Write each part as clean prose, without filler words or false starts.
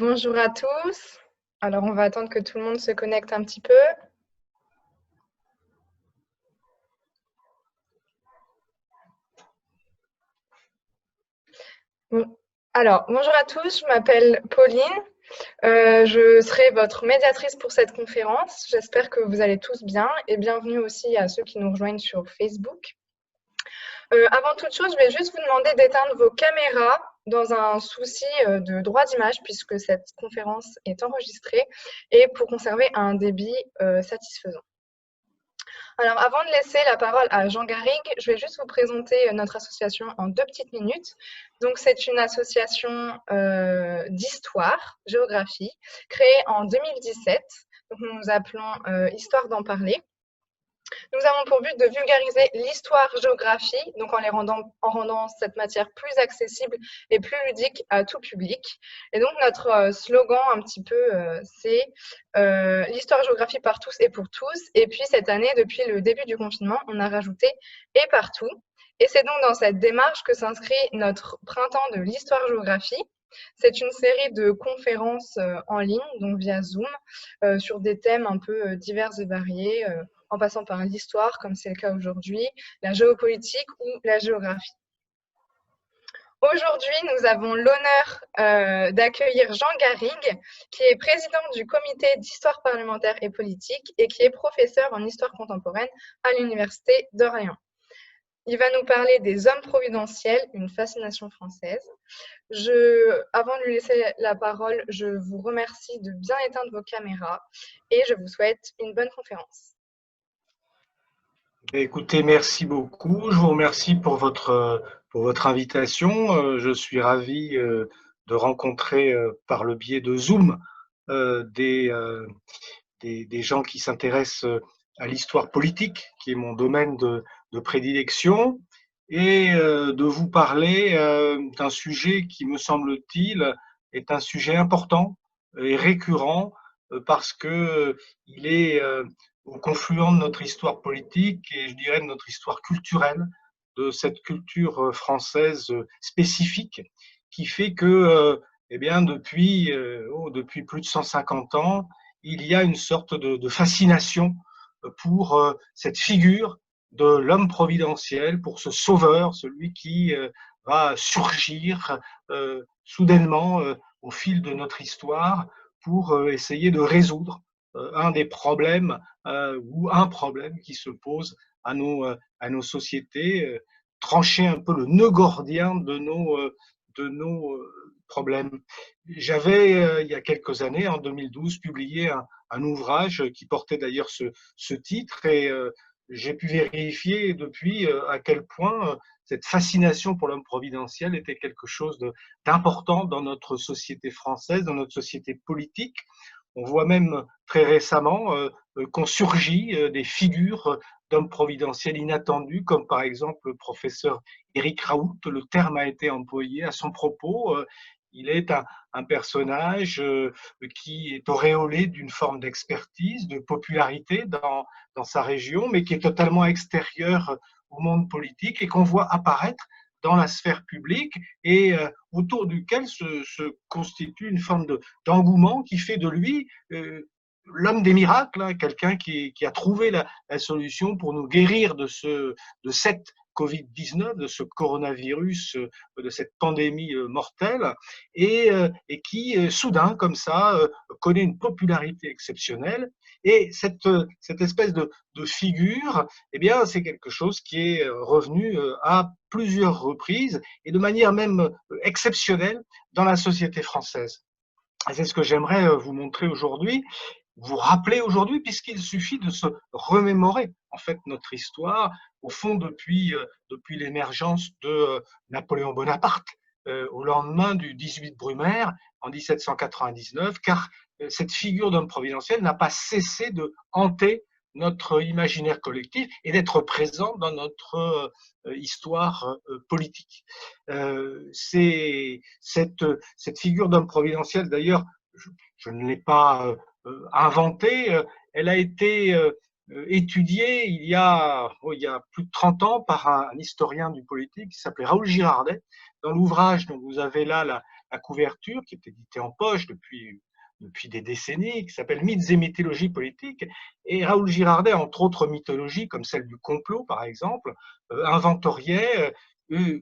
Bonjour à tous. Alors, on va attendre que tout le monde se connecte un petit peu. Bon. Alors, bonjour à tous, je m'appelle Pauline. Je serai votre médiatrice pour cette conférence. J'espère que vous allez tous bien et bienvenue aussi à ceux qui nous rejoignent sur Facebook. Avant toute chose, je vais juste vous demander d'éteindre vos caméras dans un souci de droit d'image puisque cette conférence est enregistrée et pour conserver un débit satisfaisant. Alors, avant de laisser la parole à Jean Garrigue, je vais juste vous présenter notre association en 2 petites minutes. Donc, c'est une association d'histoire, géographie, créée en 2017. Donc, nous nous appelons Histoire d'en parler. Nous avons pour but de vulgariser l'histoire-géographie, donc en rendant cette matière plus accessible et plus ludique à tout public. Et donc notre slogan un petit peu, c'est l'histoire-géographie par tous et pour tous. Et puis cette année, depuis le début du confinement, on a rajouté et partout. Et c'est donc dans cette démarche que s'inscrit notre printemps de l'histoire-géographie. C'est une série de conférences en ligne, donc via Zoom, sur des thèmes un peu divers et variés, en passant par l'histoire, comme c'est le cas aujourd'hui, la géopolitique ou la géographie. Aujourd'hui, nous avons l'honneur d'accueillir Jean Garrigue, qui est président du comité d'histoire parlementaire et politique et qui est professeur en histoire contemporaine à l'Université d'Orléans. Il va nous parler des hommes providentiels, une fascination française. Avant de lui laisser la parole, je vous remercie de bien éteindre vos caméras et je vous souhaite une bonne conférence. Écoutez, merci beaucoup. Je vous remercie pour votre invitation. Je suis ravi de rencontrer par le biais de Zoom des gens qui s'intéressent à l'histoire politique, qui est mon domaine de prédilection, et de vous parler d'un sujet qui, me semble-t-il, est un sujet important et récurrent parce que il est au confluent de notre histoire politique et je dirais de notre histoire culturelle, de cette culture française spécifique qui fait que, eh bien, depuis plus de 150 ans, il y a une sorte de fascination pour cette figure de l'homme providentiel, pour ce sauveur, celui qui va surgir soudainement au fil de notre histoire pour essayer de résoudre un des problèmes ou un problème qui se pose à nos sociétés, trancher un peu le nœud gordien de nos problèmes. J'avais, il y a quelques années, en 2012, publié un ouvrage qui portait d'ailleurs ce titre et j'ai pu vérifier depuis à quel point cette fascination pour l'homme providentiel était quelque chose d'important dans notre société française, dans notre société politique. On voit même très récemment qu'ont surgi des figures d'hommes providentiels inattendus, comme par exemple le professeur Éric Raoult. Le terme a été employé à son propos. Il est un personnage qui est auréolé d'une forme d'expertise, de popularité dans sa région, mais qui est totalement extérieur au monde politique et qu'on voit apparaître dans la sphère publique et autour duquel se constitue une forme d'engouement qui fait de lui l'homme des miracles, hein, quelqu'un qui a trouvé la solution pour nous guérir de cette Covid-19, de ce coronavirus, de cette pandémie mortelle, et qui, soudain, comme ça, connaît une popularité exceptionnelle. Et cette espèce de figure, eh bien, c'est quelque chose qui est revenu à plusieurs reprises et de manière même exceptionnelle dans la société française. Et c'est ce que j'aimerais vous montrer aujourd'hui, vous rappeler aujourd'hui, puisqu'il suffit de se remémorer en fait notre histoire, au fond depuis l'émergence de Napoléon Bonaparte au lendemain du 18 Brumaire en 1799, car cette figure d'homme providentiel n'a pas cessé de hanter notre imaginaire collectif et d'être présent dans notre histoire politique. Cette figure d'homme providentiel, d'ailleurs, je ne l'ai pas inventée, elle a été étudiée il y a plus de 30 ans par un historien du politique qui s'appelait Raoul Girardet. Dans l'ouvrage dont vous avez là à couverture qui est édité en poche depuis des décennies, qui s'appelle Mythes et mythologies politiques. Et Raoul Girardet, entre autres mythologies, comme celle du complot, par exemple, inventoriait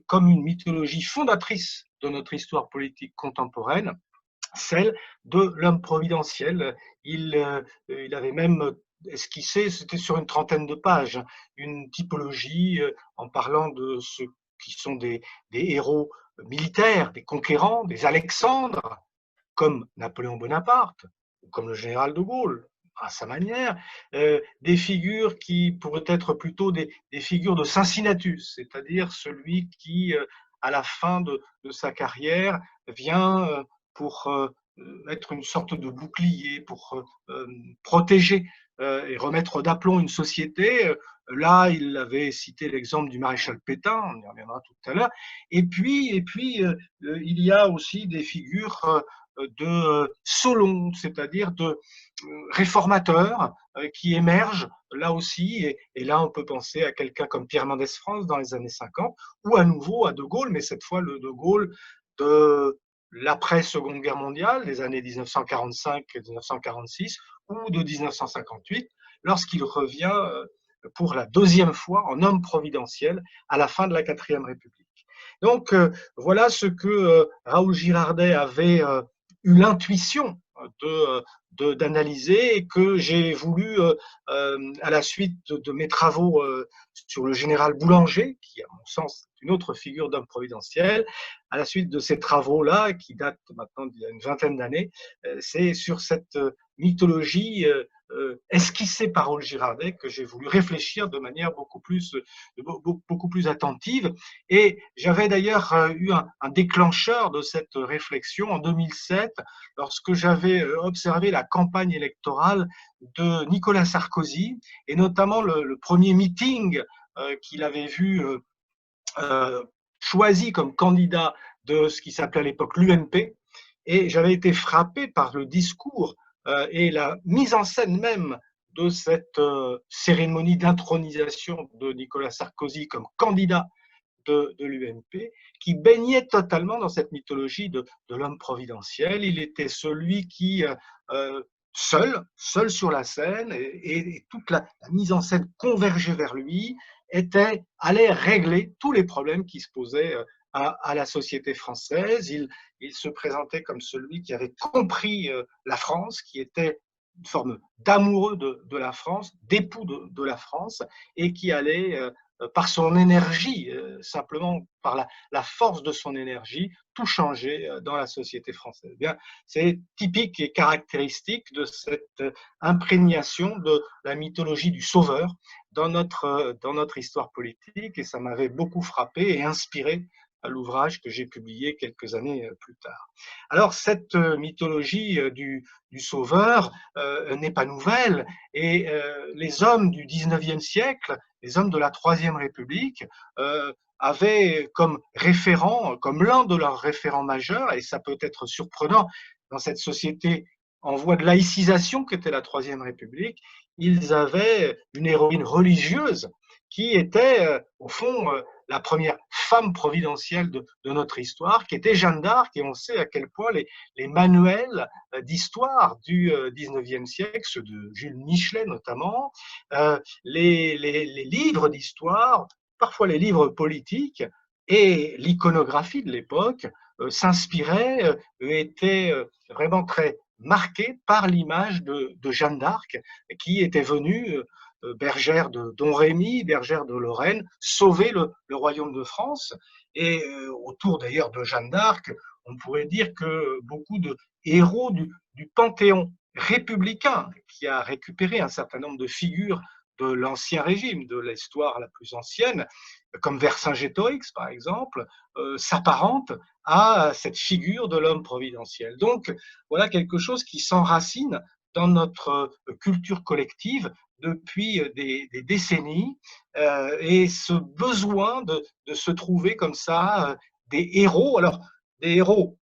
comme une mythologie fondatrice de notre histoire politique contemporaine, celle de l'homme providentiel. Il avait même esquissé, c'était sur une trentaine de pages, une typologie en parlant de ceux qui sont des héros militaires, des conquérants, des Alexandres, comme Napoléon Bonaparte, ou comme le général de Gaulle, à sa manière, des figures qui pourraient être plutôt des figures de Cincinnatus, c'est-à-dire celui qui, à la fin de sa carrière, vient pour être une sorte de bouclier, pour protéger et remettre d'aplomb une société. Là, il avait cité l'exemple du maréchal Pétain, on y reviendra tout à l'heure. Et puis il y a aussi des figures de Solon, c'est-à-dire de réformateurs qui émergent là aussi, et là on peut penser à quelqu'un comme Pierre Mendès France dans les années 50, ou à nouveau à De Gaulle, mais cette fois le De Gaulle de l'après-Seconde Guerre mondiale, des années 1945 et 1946, ou de 1958, lorsqu'il revient pour la deuxième fois en homme providentiel à la fin de la Quatrième République. Donc voilà ce que Raoul Girardet avait eu l'intuition d'analyser et que j'ai voulu, à la suite de mes travaux sur le général Boulanger, qui à mon sens est une autre figure d'homme providentiel, à la suite de ces travaux-là, qui datent maintenant d'il y a une vingtaine d'années, c'est sur cette mythologie esquissée par Raoul Girardet que j'ai voulu réfléchir de manière beaucoup plus attentive. Et j'avais d'ailleurs eu un déclencheur de cette réflexion en 2007, lorsque j'avais observé la campagne électorale de Nicolas Sarkozy, et notamment le premier meeting qu'il avait vu choisi comme candidat de ce qui s'appelait à l'époque l'UMP, et j'avais été frappé par le discours et la mise en scène même de cette cérémonie d'intronisation de Nicolas Sarkozy comme candidat de l'UMP, qui baignait totalement dans cette mythologie de l'homme providentiel. Il était celui qui, seul sur la scène, et toute la mise en scène convergeait vers lui, allait régler tous les problèmes qui se posaient à la société française. Il se présentait comme celui qui avait compris la France, qui était une forme d'amoureux de la France, d'époux de la France, et qui allait par son énergie, simplement par la force de son énergie, tout changer dans la société française. Bien, c'est typique et caractéristique de cette imprégnation de la mythologie du sauveur dans notre histoire politique, et ça m'avait beaucoup frappé et inspiré à l'ouvrage que j'ai publié quelques années plus tard. Alors, cette mythologie du sauveur n'est pas nouvelle, et les hommes du 19e siècle, les hommes de la Troisième République, avaient comme référent, comme l'un de leurs référents majeurs, et ça peut être surprenant dans cette société en voie de laïcisation qu'était la Troisième République, ils avaient une héroïne religieuse qui était, au fond, la première femme providentielle de notre histoire, qui était Jeanne d'Arc, et on sait à quel point les manuels d'histoire du 19e siècle, ceux de Jules Michelet notamment, les livres d'histoire, parfois les livres politiques, et l'iconographie de l'époque s'inspiraient, étaient vraiment très marqués par l'image de Jeanne d'Arc, qui était venue bergère de Don Rémy, bergère de Lorraine, sauver le royaume de France. Et autour d'ailleurs de Jeanne d'Arc, on pourrait dire que beaucoup de héros du panthéon républicain, qui a récupéré un certain nombre de figures de l'Ancien Régime, de l'histoire la plus ancienne, comme Vercingétorix par exemple, s'apparente à cette figure de l'homme providentiel. Donc voilà quelque chose qui s'enracine dans notre culture collective depuis des décennies, et ce besoin de se trouver comme ça des héros, alors des héros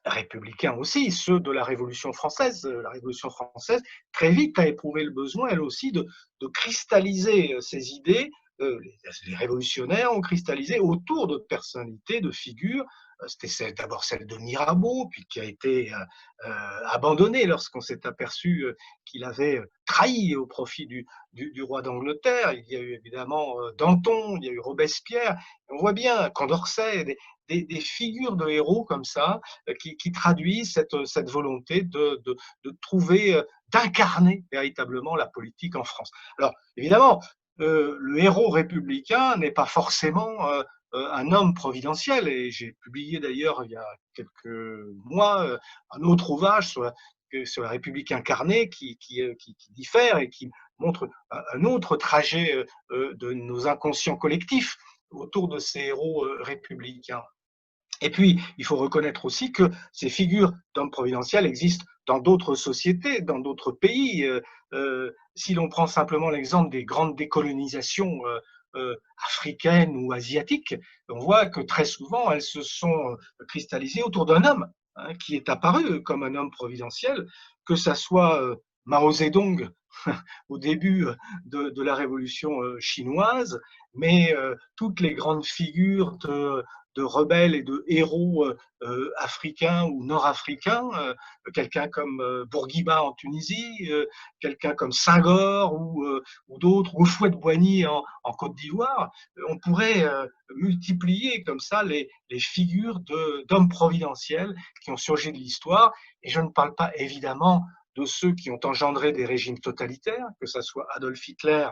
républicains aussi, ceux de la Révolution française. La Révolution française, très vite, a éprouvé le besoin, elle aussi, de cristalliser ses idées. Les révolutionnaires ont cristallisé autour de personnalités, de figures C'était d'abord celle de Mirabeau, puis qui a été abandonnée lorsqu'on s'est aperçu qu'il avait trahi au profit du roi d'Angleterre. Il y a eu évidemment Danton, il y a eu Robespierre. On voit bien Condorcet, des figures de héros comme ça qui traduisent cette volonté de trouver, d'incarner véritablement la politique en France. Alors, évidemment, le héros républicain n'est pas forcément un homme providentiel, et j'ai publié d'ailleurs il y a quelques mois un autre ouvrage sur la République incarnée qui diffère et qui montre un autre trajet de nos inconscients collectifs autour de ces héros républicains. Et puis, il faut reconnaître aussi que ces figures d'hommes providentiels existent dans d'autres sociétés, dans d'autres pays. Si l'on prend simplement l'exemple des grandes décolonisations africaines ou asiatiques, on voit que très souvent, elles se sont cristallisées autour d'un homme qui est apparu comme un homme providentiel, que ça soit Mao Zedong au début de la révolution chinoise, mais toutes les grandes figures de rebelles et de héros africains ou nord-africains, quelqu'un comme Bourguiba en Tunisie, quelqu'un comme Senghor ou d'autres, ou Houphouët-Boigny en Côte d'Ivoire. On pourrait multiplier comme ça les figures d'hommes providentiels qui ont surgi de l'histoire, et je ne parle pas évidemment de ceux qui ont engendré des régimes totalitaires, que ce soit Adolf Hitler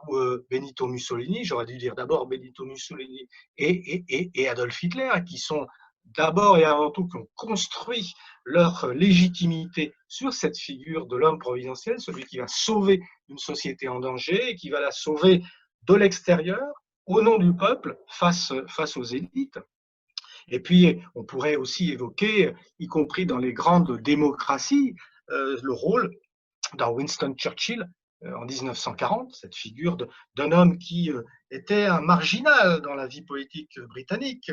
ou Benito Mussolini. J'aurais dû dire d'abord Benito Mussolini et Adolf Hitler, qui sont d'abord et avant tout, qui ont construit leur légitimité sur cette figure de l'homme providentiel, celui qui va sauver une société en danger et qui va la sauver de l'extérieur, au nom du peuple, face aux élites. Et puis, on pourrait aussi évoquer, y compris dans les grandes démocraties, le rôle dans Winston Churchill en 1940, cette figure d'un homme qui était un marginal dans la vie politique britannique,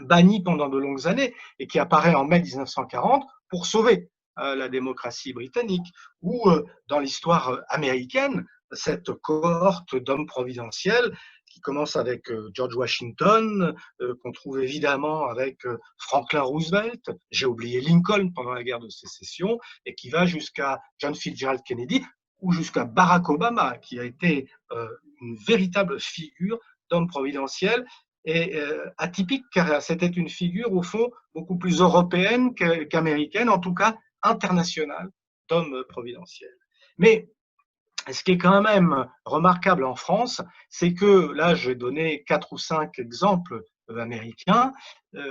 banni pendant de longues années, et qui apparaît en mai 1940 pour sauver la démocratie britannique, ou dans l'histoire américaine, cette cohorte d'hommes providentiels qui commence avec George Washington, qu'on trouve évidemment avec Franklin Roosevelt, j'ai oublié Lincoln pendant la guerre de sécession, et qui va jusqu'à John Fitzgerald Kennedy, ou jusqu'à Barack Obama, qui a été une véritable figure d'homme providentiel, et atypique, car c'était une figure, au fond, beaucoup plus européenne qu'américaine, en tout cas internationale, d'homme providentiel. Mais ce qui est quand même remarquable en France, c'est que, là, je vais donner 4 ou 5 exemples américains.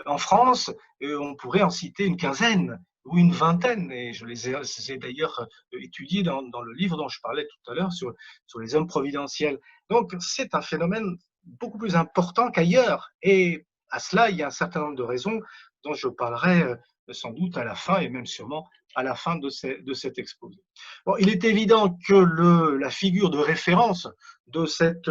En France, on pourrait en citer une quinzaine ou une vingtaine, et je les ai d'ailleurs étudiés dans le livre dont je parlais tout à l'heure sur les hommes providentiels. Donc, c'est un phénomène beaucoup plus important qu'ailleurs. Et à cela, il y a un certain nombre de raisons dont je parlerai sans doute à la fin, et même sûrement à la fin de cet exposé. Bon, il est évident que la figure de référence de cette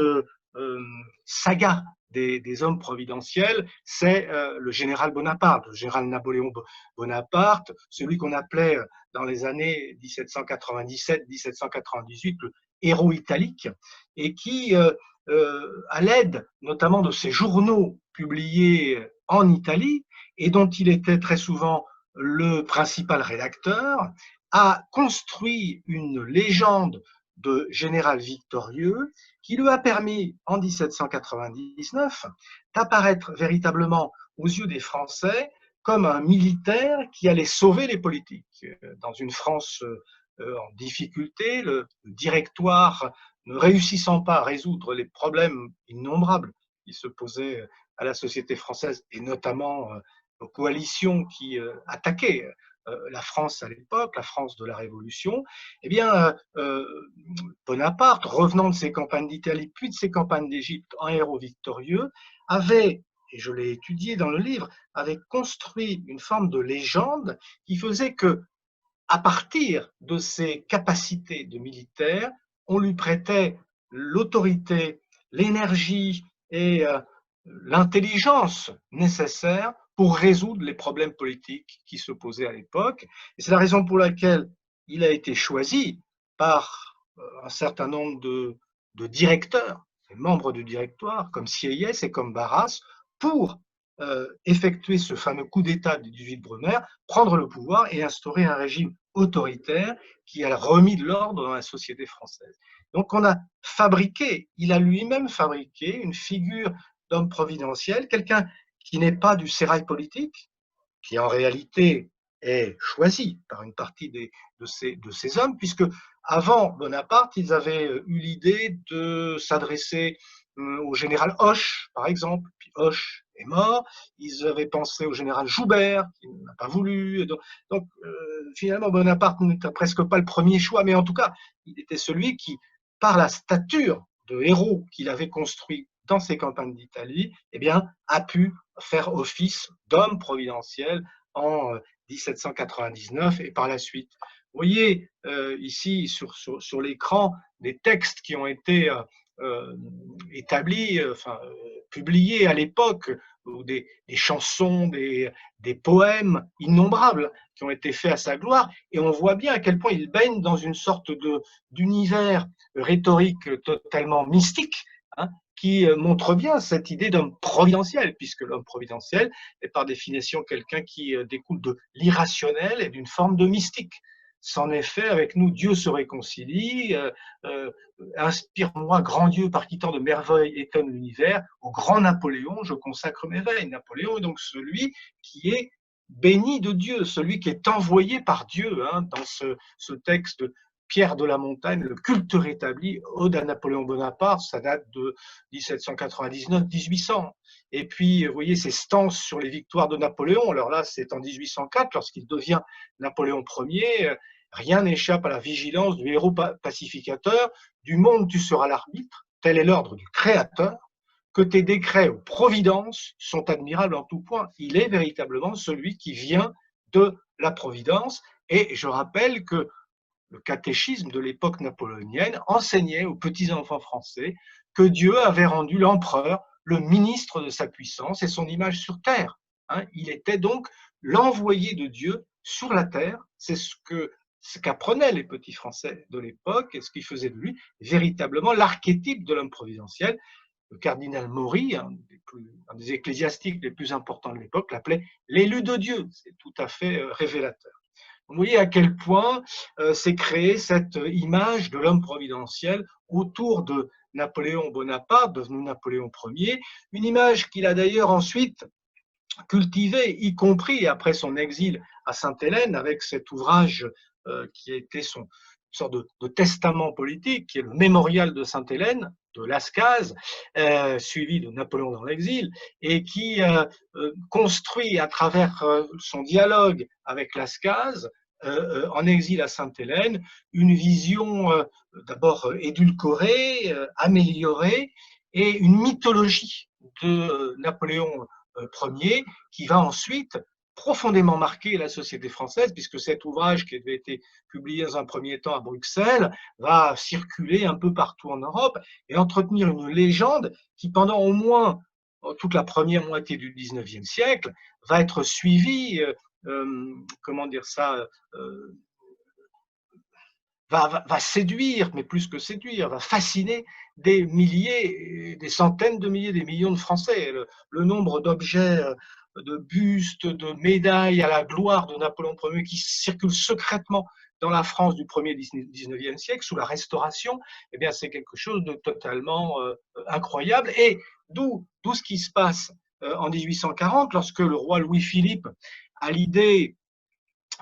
saga des hommes providentiels, c'est le général Bonaparte, le général Napoléon Bonaparte, celui qu'on appelait dans les années 1797-1798 le héros italique, et qui, à l'aide notamment de ses journaux publiés en Italie, et dont il était très souvent le principal rédacteur, a construit une légende de général victorieux qui lui a permis, en 1799, d'apparaître véritablement aux yeux des Français comme un militaire qui allait sauver les politiques. Dans une France en difficulté, le directoire ne réussissant pas à résoudre les problèmes innombrables qui se posaient à la société française, et notamment aux coalitions qui attaquaient la France à l'époque, la France de la Révolution, eh bien, Bonaparte, revenant de ses campagnes d'Italie, puis de ses campagnes d'Égypte en héros victorieux, avait, et je l'ai étudié dans le livre, avait construit une forme de légende qui faisait que, à partir de ses capacités de militaire, on lui prêtait l'autorité, l'énergie et l'intelligence nécessaires pour résoudre les problèmes politiques qui se posaient à l'époque. Et c'est la raison pour laquelle il a été choisi par un certain nombre de directeurs, membres du directoire, comme Sieyès et comme Barras, pour effectuer ce fameux coup d'État du 18 Brumaire, prendre le pouvoir et instaurer un régime autoritaire qui a remis de l'ordre dans la société française. Donc on a fabriqué, il a lui-même fabriqué une figure d'homme providentiel, quelqu'un qui n'est pas du sérail politique, qui en réalité est choisi par une partie de ces hommes, puisque avant Bonaparte, ils avaient eu l'idée de s'adresser au général Hoche, par exemple, puis Hoche est mort, ils avaient pensé au général Joubert, qui n'a pas voulu, donc finalement Bonaparte n'était presque pas le premier choix, mais en tout cas, il était celui qui, par la stature de héros qu'il avait construit dans ses campagnes d'Italie, eh bien, a pu faire office d'homme providentiel en 1799 et par la suite. Vous voyez ici sur l'écran des textes qui ont été établis, publiés à l'époque, ou des chansons, des poèmes innombrables qui ont été faits à sa gloire, et on voit bien à quel point il baigne dans une sorte d'univers rhétorique totalement mystique, hein, qui montre bien cette idée d'homme providentiel, puisque l'homme providentiel est par définition quelqu'un qui découle de l'irrationnel et d'une forme de mystique. C'en est fait, avec nous, Dieu se réconcilie, inspire-moi, grand Dieu, par qui tant de merveilles étonne l'univers, au grand Napoléon, je consacre mes veilles. Napoléon est donc celui qui est béni de Dieu, celui qui est envoyé par Dieu, hein, dans ce texte Pierre de la Montagne, le culte rétabli, Ode à Napoléon Bonaparte, ça date de 1799-1800. Et puis, vous voyez, ces stances sur les victoires de Napoléon, alors là, c'est en 1804, lorsqu'il devient Napoléon Ier, rien n'échappe à la vigilance du héros pacificateur, du monde tu seras l'arbitre, tel est l'ordre du Créateur, que tes décrets ou providences sont admirables en tout point. Il est véritablement celui qui vient de la Providence, et je rappelle que le catéchisme de l'époque napoléonienne enseignait aux petits-enfants français que Dieu avait rendu l'empereur le ministre de sa puissance et son image sur terre. Hein, il était donc l'envoyé de Dieu sur la terre. C'est ce qu'apprenaient les petits Français de l'époque et ce qui faisait de lui véritablement l'archétype de l'homme providentiel. Le cardinal Maury, un des ecclésiastiques les plus importants de l'époque, l'appelait l'élu de Dieu. C'est tout à fait révélateur. Vous voyez à quel point s'est créée cette image de l'homme providentiel autour de Napoléon Bonaparte, devenu Napoléon Ier, une image qu'il a d'ailleurs ensuite cultivée, y compris après son exil à Sainte-Hélène, avec cet ouvrage qui a été une sorte de testament politique, qui est le Mémorial de Sainte-Hélène, de Lascaz, suivi de Napoléon dans l'exil, et qui construit à travers son dialogue avec Lascaz, en exil à Sainte-Hélène, une vision d'abord édulcorée, améliorée, et une mythologie de Napoléon Ier qui va ensuite profondément marquer la société française, puisque cet ouvrage qui avait été publié dans un premier temps à Bruxelles va circuler un peu partout en Europe et entretenir une légende qui, pendant au moins toute la première moitié du XIXe siècle, va être suivie, comment dire ça, va séduire, mais plus que séduire, va fasciner des milliers, des centaines de milliers, des millions de Français. Le nombre d'objets, de bustes, de médailles à la gloire de Napoléon Ier qui circulent secrètement dans la France du 1er 19e siècle, sous la Restauration, eh bien, c'est quelque chose de totalement incroyable. Et d'où ce qui se passe en 1840, lorsque le roi Louis-Philippe a l'idée,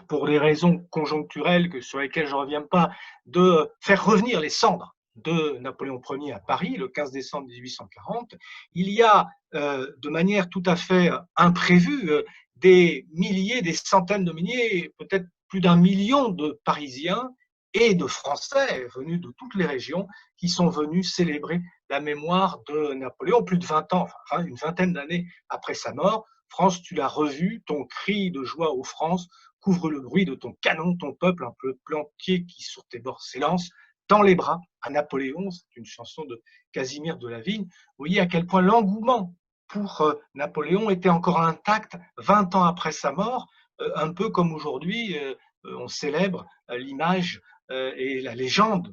pour des raisons conjoncturelles sur lesquelles je ne reviens pas, de faire revenir les cendres de Napoléon Ier à Paris le 15 décembre 1840, il y a de manière tout à fait imprévue des milliers, des centaines de milliers, peut-être plus d'un million de Parisiens et de Français venus de toutes les régions qui sont venus célébrer la mémoire de Napoléon plus de 20 ans, enfin une vingtaine d'années après sa mort. France, tu l'as revu, ton cri de joie aux France couvre le bruit de ton canon, ton peuple, un peuple entier qui sur tes bords s'élance, dans les bras à Napoléon, c'est une chanson de Casimir Delavigne. Vous voyez à quel point l'engouement pour Napoléon était encore intact 20 ans après sa mort, un peu comme aujourd'hui on célèbre l'image et la légende,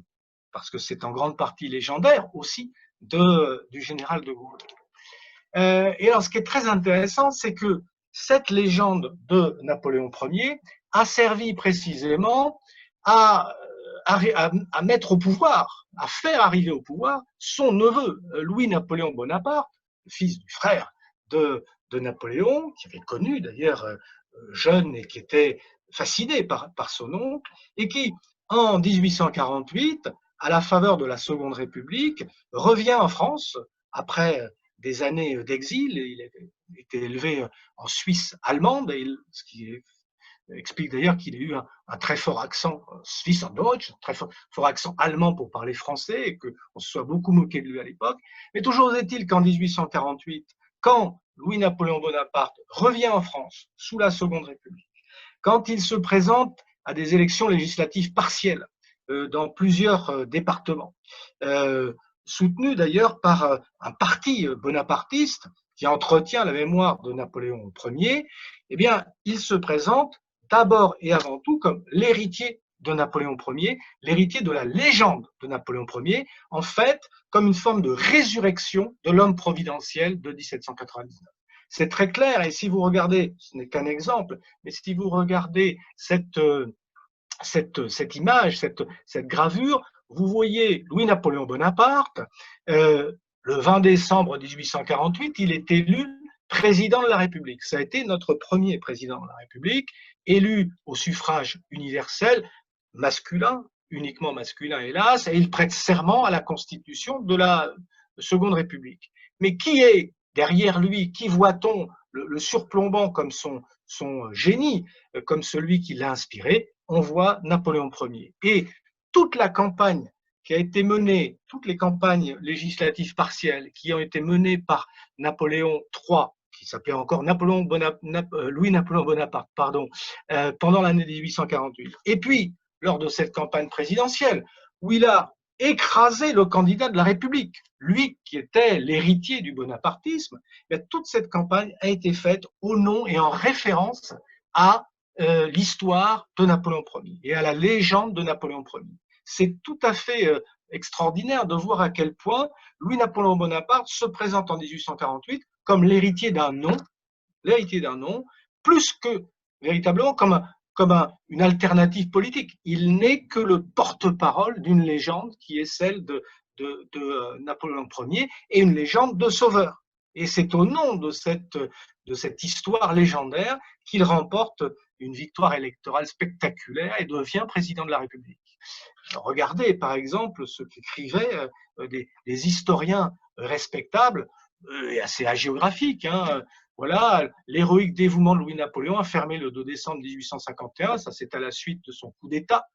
parce que c'est en grande partie légendaire aussi, du général de Gaulle. Et alors, ce qui est très intéressant, c'est que cette légende de Napoléon Ier a servi précisément à mettre au pouvoir, à faire arriver au pouvoir son neveu, Louis-Napoléon Bonaparte, fils du frère de Napoléon, qui avait connu d'ailleurs jeune et qui était fasciné par son oncle, et qui, en 1848, à la faveur de la Seconde République, revient en France après des années d'exil. Il a été élevé en Suisse allemande, ce qui explique d'ailleurs qu'il ait eu un très fort accent suisse en Deutsch, un très fort accent allemand pour parler français, et qu'on se soit beaucoup moqué de lui à l'époque. Mais toujours est-il qu'en 1848, quand Louis-Napoléon Bonaparte revient en France sous la Seconde République, quand il se présente à des élections législatives partielles dans plusieurs départements, soutenu d'ailleurs par un parti bonapartiste qui entretient la mémoire de Napoléon Ier, eh bien, il se présente d'abord et avant tout comme l'héritier de Napoléon Ier, l'héritier de la légende de Napoléon Ier, en fait, comme une forme de résurrection de l'homme providentiel de 1799. C'est très clair, et si vous regardez, ce n'est qu'un exemple, mais si vous regardez cette image, cette gravure, vous voyez Louis-Napoléon Bonaparte, le 20 décembre 1848, il est élu président de la République. Ça a été notre premier président de la République, élu au suffrage universel, masculin, uniquement masculin hélas, et il prête serment à la Constitution de la Seconde République. Mais qui est derrière lui? Qui voit-on le surplombant comme son génie, comme celui qui l'a inspiré? On voit Napoléon Ier. Et toute la campagne qui a été menée, toutes les campagnes législatives partielles qui ont été menées par Napoléon III, qui s'appelait encore Louis-Napoléon Bonaparte, pendant l'année 1848. Et puis, lors de cette campagne présidentielle, où il a écrasé le candidat de la République, lui qui était l'héritier du bonapartisme, toute cette campagne a été faite au nom et en référence à l'histoire de Napoléon Ier et à la légende de Napoléon Ier. C'est tout à fait extraordinaire de voir à quel point Louis-Napoléon Bonaparte se présente en 1848 comme l'héritier d'un nom, plus que véritablement comme une alternative politique. Il n'est que le porte-parole d'une légende qui est celle de Napoléon Ier et une légende de sauveur. Et c'est au nom de cette histoire légendaire qu'il remporte une victoire électorale spectaculaire et devient président de la République. Regardez par exemple ce qu'écrivaient des historiens respectables et assez hagiographiques. Voilà, l'héroïque dévouement de Louis-Napoléon a fermé le 2 décembre 1851, ça c'est à la suite de son coup d'État,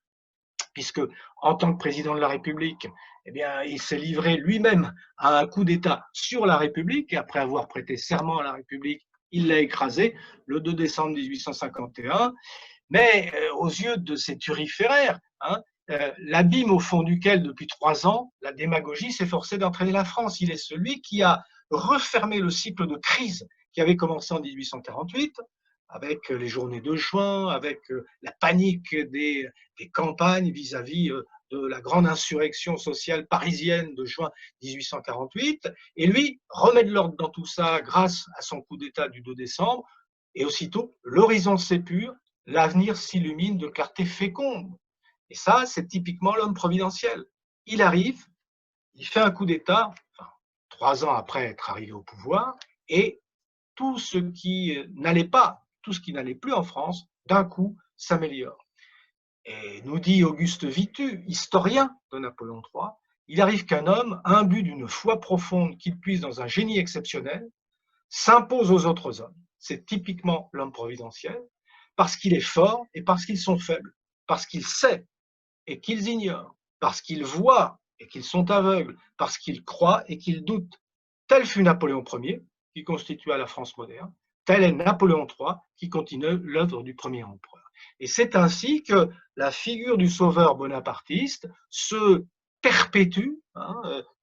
puisque en tant que président de la République, eh bien, il s'est livré lui-même à un coup d'État sur la République, et après avoir prêté serment à la République, il l'a écrasé le 2 décembre 1851. Mais aux yeux de ces turiféraires, l'abîme au fond duquel, depuis 3 ans, la démagogie s'est forcée d'entraîner la France. Il est celui qui a refermé le cycle de crise qui avait commencé en 1848, avec les journées de juin, avec la panique des campagnes vis-à-vis de la grande insurrection sociale parisienne de juin 1848. Et lui remet de l'ordre dans tout ça grâce à son coup d'État du 2 décembre. Et aussitôt, l'horizon s'épure, l'avenir s'illumine de clarté féconde. Et ça, c'est typiquement l'homme providentiel. Il arrive, il fait un coup d'État, 3 ans après être arrivé au pouvoir, et tout ce qui n'allait pas, tout ce qui n'allait plus en France, d'un coup, s'améliore. Et nous dit Auguste Vitu, historien de Napoléon III, il arrive qu'un homme, imbu d'une foi profonde qu'il puise dans un génie exceptionnel, s'impose aux autres hommes. C'est typiquement l'homme providentiel, parce qu'il est fort et parce qu'ils sont faibles, parce qu'il sait et qu'ils ignorent, parce qu'ils voient et qu'ils sont aveugles, parce qu'ils croient et qu'ils doutent. Tel fut Napoléon Ier, qui constitua la France moderne, tel est Napoléon III, qui continue l'œuvre du premier empereur. Et c'est ainsi que la figure du sauveur bonapartiste se perpétue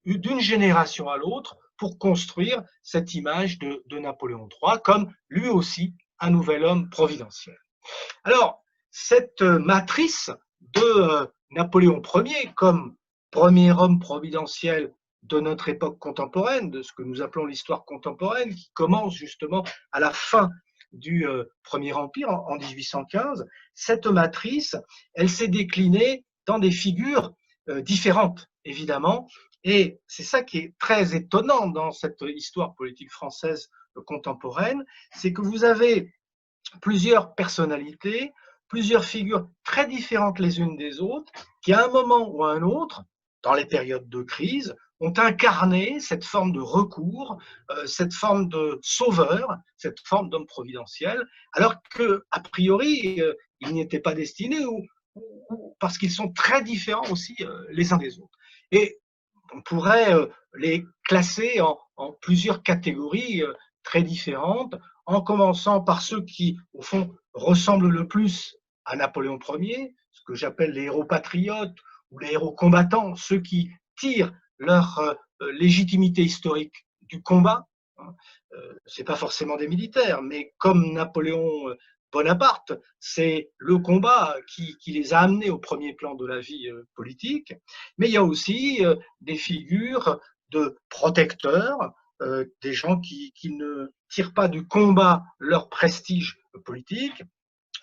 d'une génération à l'autre pour construire cette image de Napoléon III comme lui aussi un nouvel homme providentiel. Alors, cette matrice de Napoléon Ier comme premier homme providentiel de notre époque contemporaine, de ce que nous appelons l'histoire contemporaine, qui commence justement à la fin du Premier Empire en 1815, cette matrice, elle s'est déclinée dans des figures différentes, évidemment, et c'est ça qui est très étonnant dans cette histoire politique française contemporaine, c'est que vous avez plusieurs personnalités, plusieurs figures très différentes les unes des autres, qui à un moment ou à un autre, dans les périodes de crise, ont incarné cette forme de recours, cette forme de sauveur, cette forme d'homme providentiel, alors que a priori, ils n'y étaient pas destinés, ou parce qu'ils sont très différents aussi les uns des autres. Et on pourrait les classer en plusieurs catégories très différentes, en commençant par ceux qui, au fond, ressemblent le plus à Napoléon Ier, ce que j'appelle les héros patriotes ou les héros combattants, ceux qui tirent leur légitimité historique du combat. Ce n'est pas forcément des militaires, mais comme Napoléon Bonaparte, c'est le combat qui les a amenés au premier plan de la vie politique. Mais il y a aussi des figures de protecteurs, des gens qui ne tirent pas du combat leur prestige politique,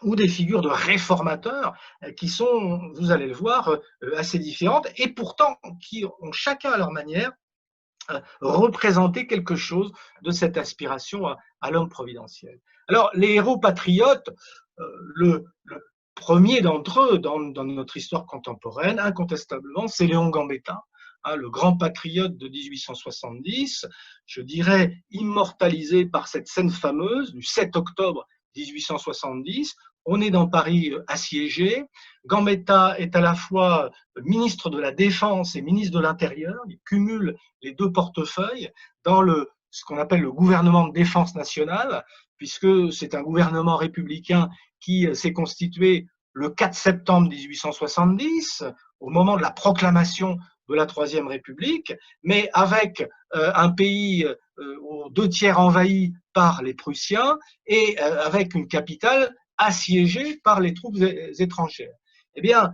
ou des figures de réformateurs qui sont, vous allez le voir, assez différentes, et pourtant qui ont chacun à leur manière représenter quelque chose de cette aspiration à l'homme providentiel. Alors, les héros patriotes, le premier d'entre eux dans notre histoire contemporaine, incontestablement, c'est Léon Gambetta, le grand patriote de 1870, je dirais immortalisé par cette scène fameuse du 7 octobre 1870. On est dans Paris assiégé. Gambetta est à la fois ministre de la Défense et ministre de l'Intérieur. Il cumule les deux portefeuilles dans ce qu'on appelle le gouvernement de défense nationale, puisque c'est un gouvernement républicain qui s'est constitué le 4 septembre 1870, au moment de la proclamation de la Troisième République, mais avec un pays aux 2/3 envahi par les Prussiens et avec une capitale assiégée par les troupes étrangères. Eh bien,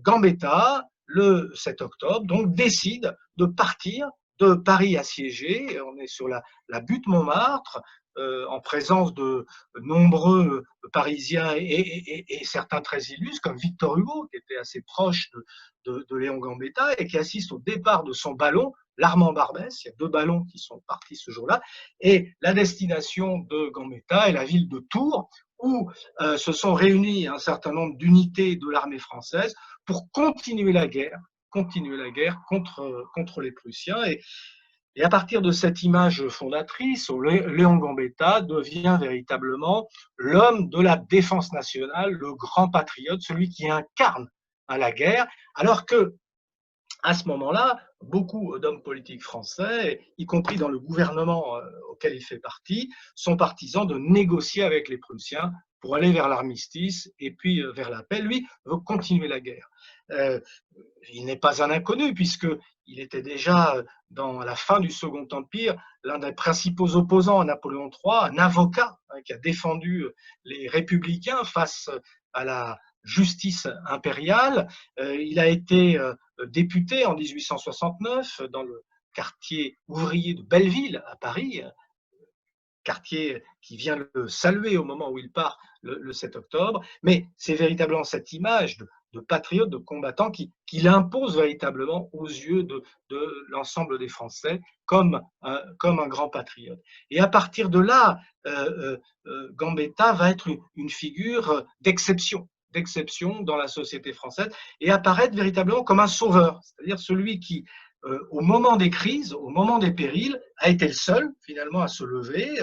Gambetta, le 7 octobre, donc décide de partir de Paris assiégé. On est sur la butte Montmartre, en présence de nombreux Parisiens et certains très illustres, comme Victor Hugo, qui était assez proche de Léon Gambetta et qui assiste au départ de son ballon, l'Armand Barbès. Il y a 2 ballons qui sont partis ce jour-là. Et la destination de Gambetta est la ville de Tours, où se sont réunis un certain nombre d'unités de l'armée française pour continuer la guerre contre les Prussiens. Et à partir de cette image fondatrice, Léon Gambetta devient véritablement l'homme de la défense nationale, le grand patriote, celui qui incarne la guerre, alors que à ce moment-là, beaucoup d'hommes politiques français, y compris dans le gouvernement auquel il fait partie, sont partisans de négocier avec les Prussiens pour aller vers l'armistice et puis vers la paix. Lui veut continuer la guerre. Il n'est pas un inconnu, puisqu'il était déjà, dans la fin du Second Empire, l'un des principaux opposants à Napoléon III, un avocat qui a défendu les républicains face à la justice impériale. Il a été député en 1869 dans le quartier ouvrier de Belleville à Paris, quartier qui vient le saluer au moment où il part le 7 octobre, mais c'est véritablement cette image de patriote, de combattant qui l'impose véritablement aux yeux de l'ensemble des Français comme un grand patriote. Et à partir de là, Gambetta va être une figure d'exception dans la société française et apparaître véritablement comme un sauveur, c'est-à-dire celui qui, au moment des crises, au moment des périls, a été le seul finalement à se lever,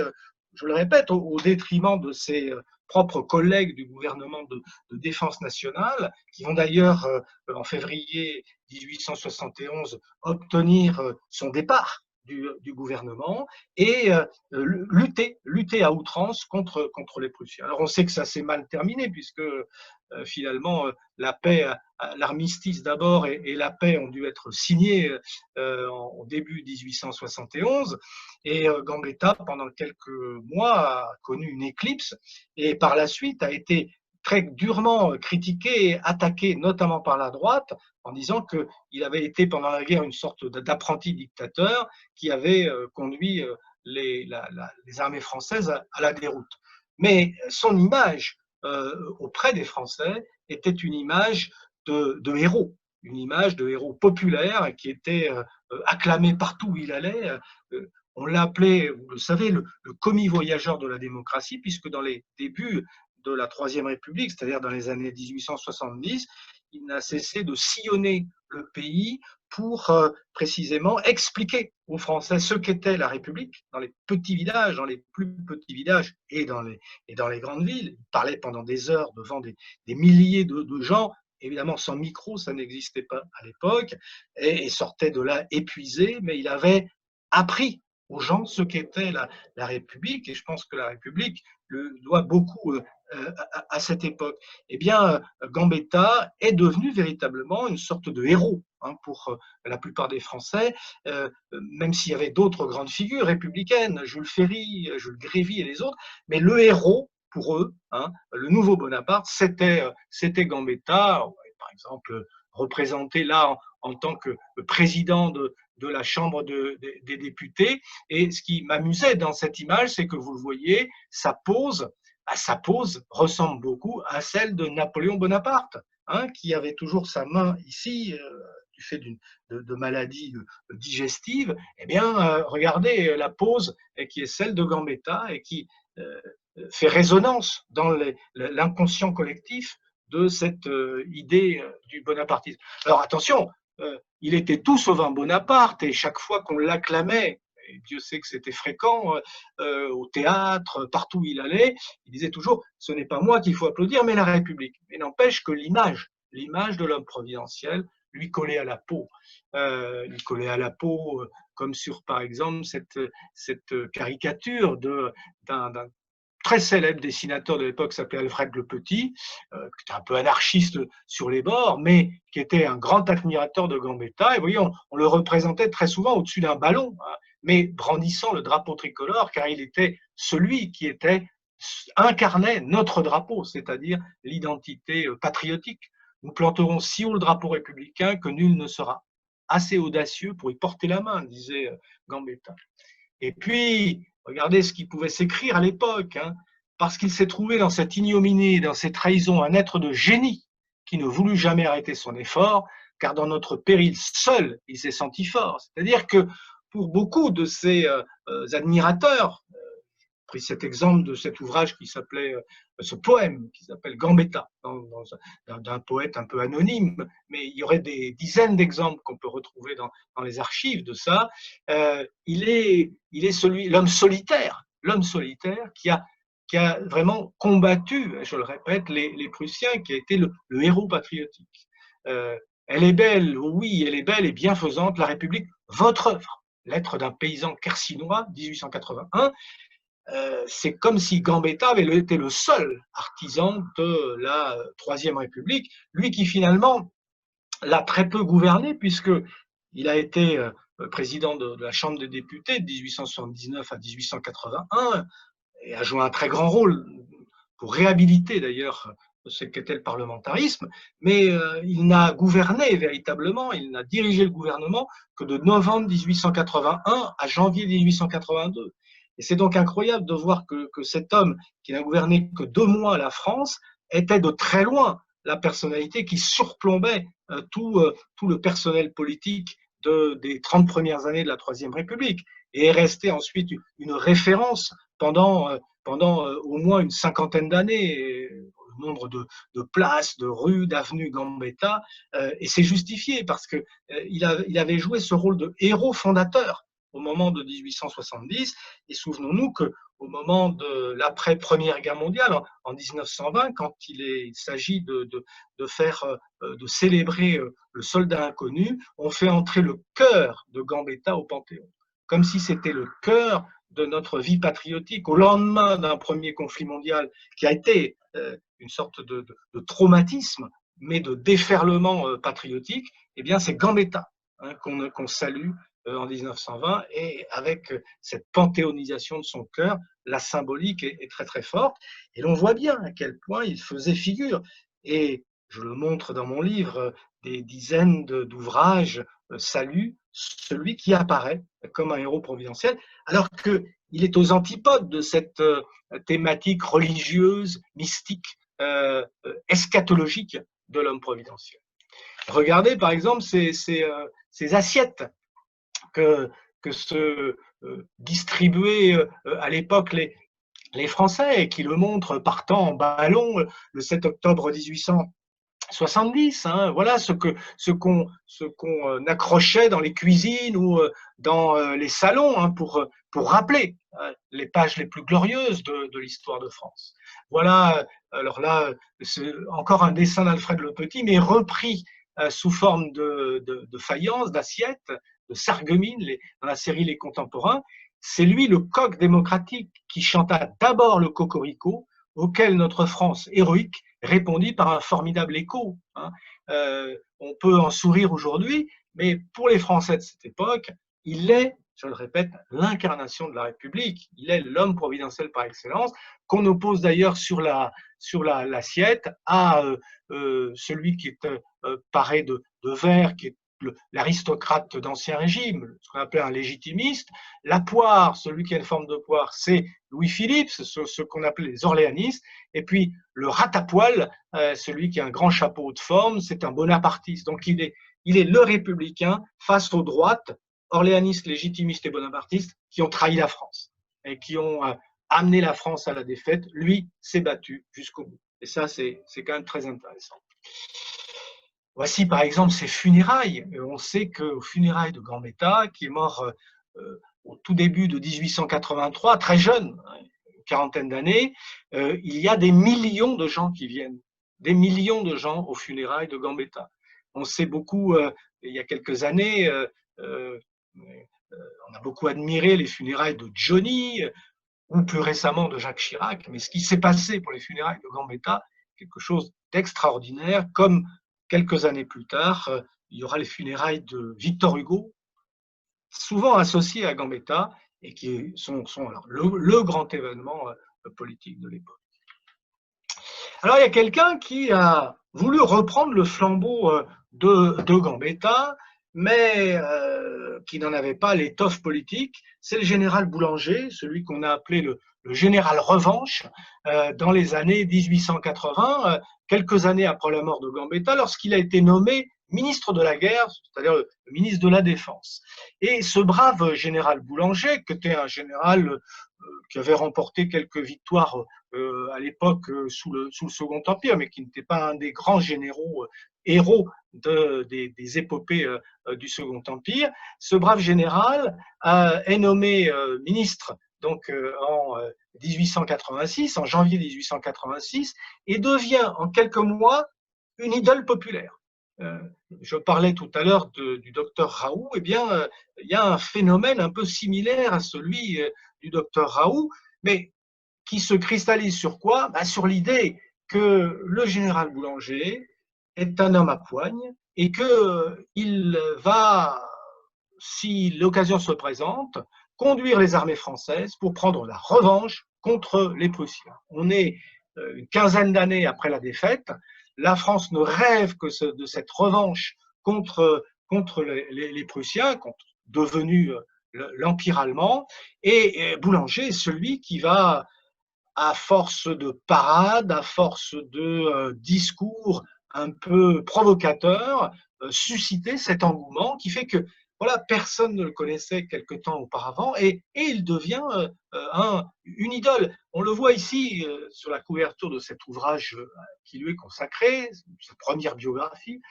je le répète, au détriment de ses propres collègues du gouvernement de défense nationale, qui vont d'ailleurs, en février 1871, obtenir son départ du gouvernement et lutter à outrance contre les Prussiens. Alors on sait que ça s'est mal terminé, puisque finalement la paix, l'armistice d'abord et la paix ont dû être signés en début 1871, et Gambetta pendant quelques mois a connu une éclipse et par la suite a été très durement critiqué et attaqué, notamment par la droite, en disant qu'il avait été pendant la guerre une sorte d'apprenti dictateur qui avait conduit les armées françaises à la déroute. Mais son image auprès des Français était une image de héros, une image de héros populaire qui était acclamé partout où il allait. On l'appelait, vous le savez, le commis voyageur de la démocratie, puisque dans les débuts de la Troisième République, c'est-à-dire dans les années 1870, il n'a cessé de sillonner le pays pour précisément expliquer aux Français ce qu'était la République dans les petits villages, dans les plus petits villages et dans les grandes villes. Il parlait pendant des heures devant des milliers de gens. Évidemment, sans micro, ça n'existait pas à l'époque, et sortait de là épuisé, mais il avait appris aux gens ce qu'était la République, et je pense que la République le doit beaucoup à cette époque. Eh bien, Gambetta est devenu véritablement une sorte de héros pour la plupart des Français, même s'il y avait d'autres grandes figures républicaines, Jules Ferry, Jules Grévy et les autres, mais le héros, pour eux, le nouveau Bonaparte, c'était Gambetta, par exemple, représenté là en tant que président de la Chambre des députés. Et ce qui m'amusait dans cette image, c'est que vous le voyez, sa pose ressemble beaucoup à celle de Napoléon Bonaparte, qui avait toujours sa main ici, du fait de maladies digestives. Eh bien, regardez la pose qui est celle de Gambetta et qui fait résonance dans l'inconscient collectif de cette idée du bonapartisme. Alors attention, il était tout sauf un Bonaparte, et chaque fois qu'on l'acclamait, et Dieu sait que c'était fréquent, au théâtre, partout où il allait, il disait toujours « ce n'est pas moi qu'il faut applaudir, mais la République ». Mais n'empêche que l'image de l'homme providentiel lui collait à la peau. Lui collait à la peau, comme sur, par exemple, cette caricature d'un très célèbre dessinateur de l'époque qui s'appelait Alfred le Petit, qui était un peu anarchiste sur les bords, mais qui était un grand admirateur de Gambetta. Et vous voyez, on le représentait très souvent au-dessus d'un ballon, mais brandissant le drapeau tricolore, car il était celui qui incarnait notre drapeau, c'est-à-dire l'identité patriotique. Nous planterons si haut le drapeau républicain que nul ne sera assez audacieux pour y porter la main, disait Gambetta. Et puis, regardez ce qui pouvait s'écrire à l'époque, parce qu'il s'est trouvé dans cette ignominie, dans ces trahisons, un être de génie qui ne voulut jamais arrêter son effort, car dans notre péril seul, il s'est senti fort. C'est-à-dire que pour beaucoup de ses admirateurs, pris cet exemple de cet ouvrage qui s'appelait, ce poème qui s'appelle Gambetta, d'un poète un peu anonyme, mais il y aurait des dizaines d'exemples qu'on peut retrouver dans les archives de ça. Il est l'homme solitaire qui a vraiment combattu, je le répète, les Prussiens, qui a été le héros patriotique. Elle est belle, oui, elle est belle et bienfaisante, la République, votre œuvre. Lettre d'un paysan quercinois, 1881. C'est comme si Gambetta avait été le seul artisan de la Troisième République, lui qui finalement l'a très peu gouverné, puisqu'il a été président de la Chambre des députés de 1879 à 1881 et a joué un très grand rôle pour réhabiliter d'ailleurs ce qu'était le parlementarisme, mais il n'a gouverné véritablement, il n'a dirigé le gouvernement que de novembre 1881 à janvier 1882. Et c'est donc incroyable de voir que cet homme qui n'a gouverné que 2 mois la France était de très loin la personnalité qui surplombait tout le personnel politique des 30 premières années de la Troisième République, et est resté ensuite une référence pendant au moins une cinquantaine d'années, le nombre de places, de rues, d'avenues Gambetta, et c'est justifié parce qu'il avait joué ce rôle de héros fondateur au moment de 1870, et souvenons-nous qu'au moment de l'après-première guerre mondiale, en 1920, quand il s'agit de célébrer le soldat inconnu, on fait entrer le cœur de Gambetta au Panthéon, comme si c'était le cœur de notre vie patriotique au lendemain d'un premier conflit mondial qui a été une sorte de traumatisme, mais de déferlement patriotique. Eh bien, c'est Gambetta qu'on salue en 1920, et avec cette panthéonisation de son cœur, la symbolique est très très forte. Et l'on voit bien à quel point il faisait figure. Et je le montre dans mon livre, des dizaines d'ouvrages saluent celui qui apparaît comme un héros providentiel, alors qu'il est aux antipodes de cette thématique religieuse, mystique, eschatologique de l'homme providentiel. Regardez par exemple ces assiettes que, que se distribuaient à l'époque les Français, et qui le montrent partant en ballon le 7 octobre 1870. Hein, voilà ce qu'on accrochait dans les cuisines ou dans les salons, hein, pour rappeler les pages les plus glorieuses de l'histoire de France. Voilà, alors là, c'est encore un dessin d'Alfred Le Petit, mais repris sous forme de faïence, d'assiettes, de sarreguemines, dans la série Les Contemporains. C'est lui le coq démocratique qui chanta d'abord le cocorico, auquel notre France héroïque répondit par un formidable écho. Hein. On peut en sourire aujourd'hui, mais pour les Français de cette époque, il est, je le répète, l'incarnation de la République. Il est l'homme providentiel par excellence, qu'on oppose d'ailleurs sur l'assiette à celui qui est paré de verre, qui est l'aristocrate d'Ancien Régime, ce qu'on appelait un légitimiste. La poire, celui qui a une forme de poire, c'est Louis-Philippe, ce qu'on appelait les orléanistes. Et puis le rat-à-poil, celui qui a un grand chapeau de forme, c'est un bonapartiste. Donc il est le républicain face aux droites, orléanistes, légitimistes et bonapartistes, qui ont trahi la France et qui ont amené la France à la défaite. Lui s'est battu jusqu'au bout. Et ça, c'est quand même très intéressant. Voici par exemple ses funérailles. On sait qu'aux funérailles de Gambetta, qui est mort au tout début de 1883, très jeune, une quarantaine d'années, il y a des millions de gens qui viennent, des millions de gens aux funérailles de Gambetta. On sait beaucoup, il y a quelques années, on a beaucoup admiré les funérailles de Johnny, ou plus récemment de Jacques Chirac, mais ce qui s'est passé pour les funérailles de Gambetta, quelque chose d'extraordinaire, comme quelques années plus tard, il y aura les funérailles de Victor Hugo, souvent associés à Gambetta, et qui sont alors le grand événement politique de l'époque. Alors il y a quelqu'un qui a voulu reprendre le flambeau de Gambetta, mais qui n'en avait pas l'étoffe politique. C'est le général Boulanger, celui qu'on a appelé le général Revanche, dans les années 1880, quelques années après la mort de Gambetta, lorsqu'il a été nommé ministre de la guerre, c'est-à-dire le ministre de la Défense. Et ce brave général Boulanger, qui était un général qui avait remporté quelques victoires à l'époque sous le Second Empire, mais qui n'était pas un des grands généraux héros des épopées du Second Empire. Ce brave général est nommé ministre donc en 1886, en janvier 1886, et devient en quelques mois une idole populaire. Je parlais tout à l'heure du docteur Raoult, eh bien, il y a un phénomène un peu similaire à celui du docteur Raoult, mais qui se cristallise sur quoi? Sur l'idée que le général Boulanger est un homme à poigne et qu'il va, si l'occasion se présente, conduire les armées françaises pour prendre la revanche contre les Prussiens. On est une quinzaine d'années après la défaite. La France ne rêve que de cette revanche contre les Prussiens, devenus l'Empire allemand. Et Boulanger est celui qui va, à force de parades, à force de discours un peu provocateurs, susciter cet engouement qui fait que voilà, personne ne le connaissait quelque temps auparavant et il devient une idole. On le voit ici sur la couverture de cet ouvrage qui lui est consacré, sa première biographie.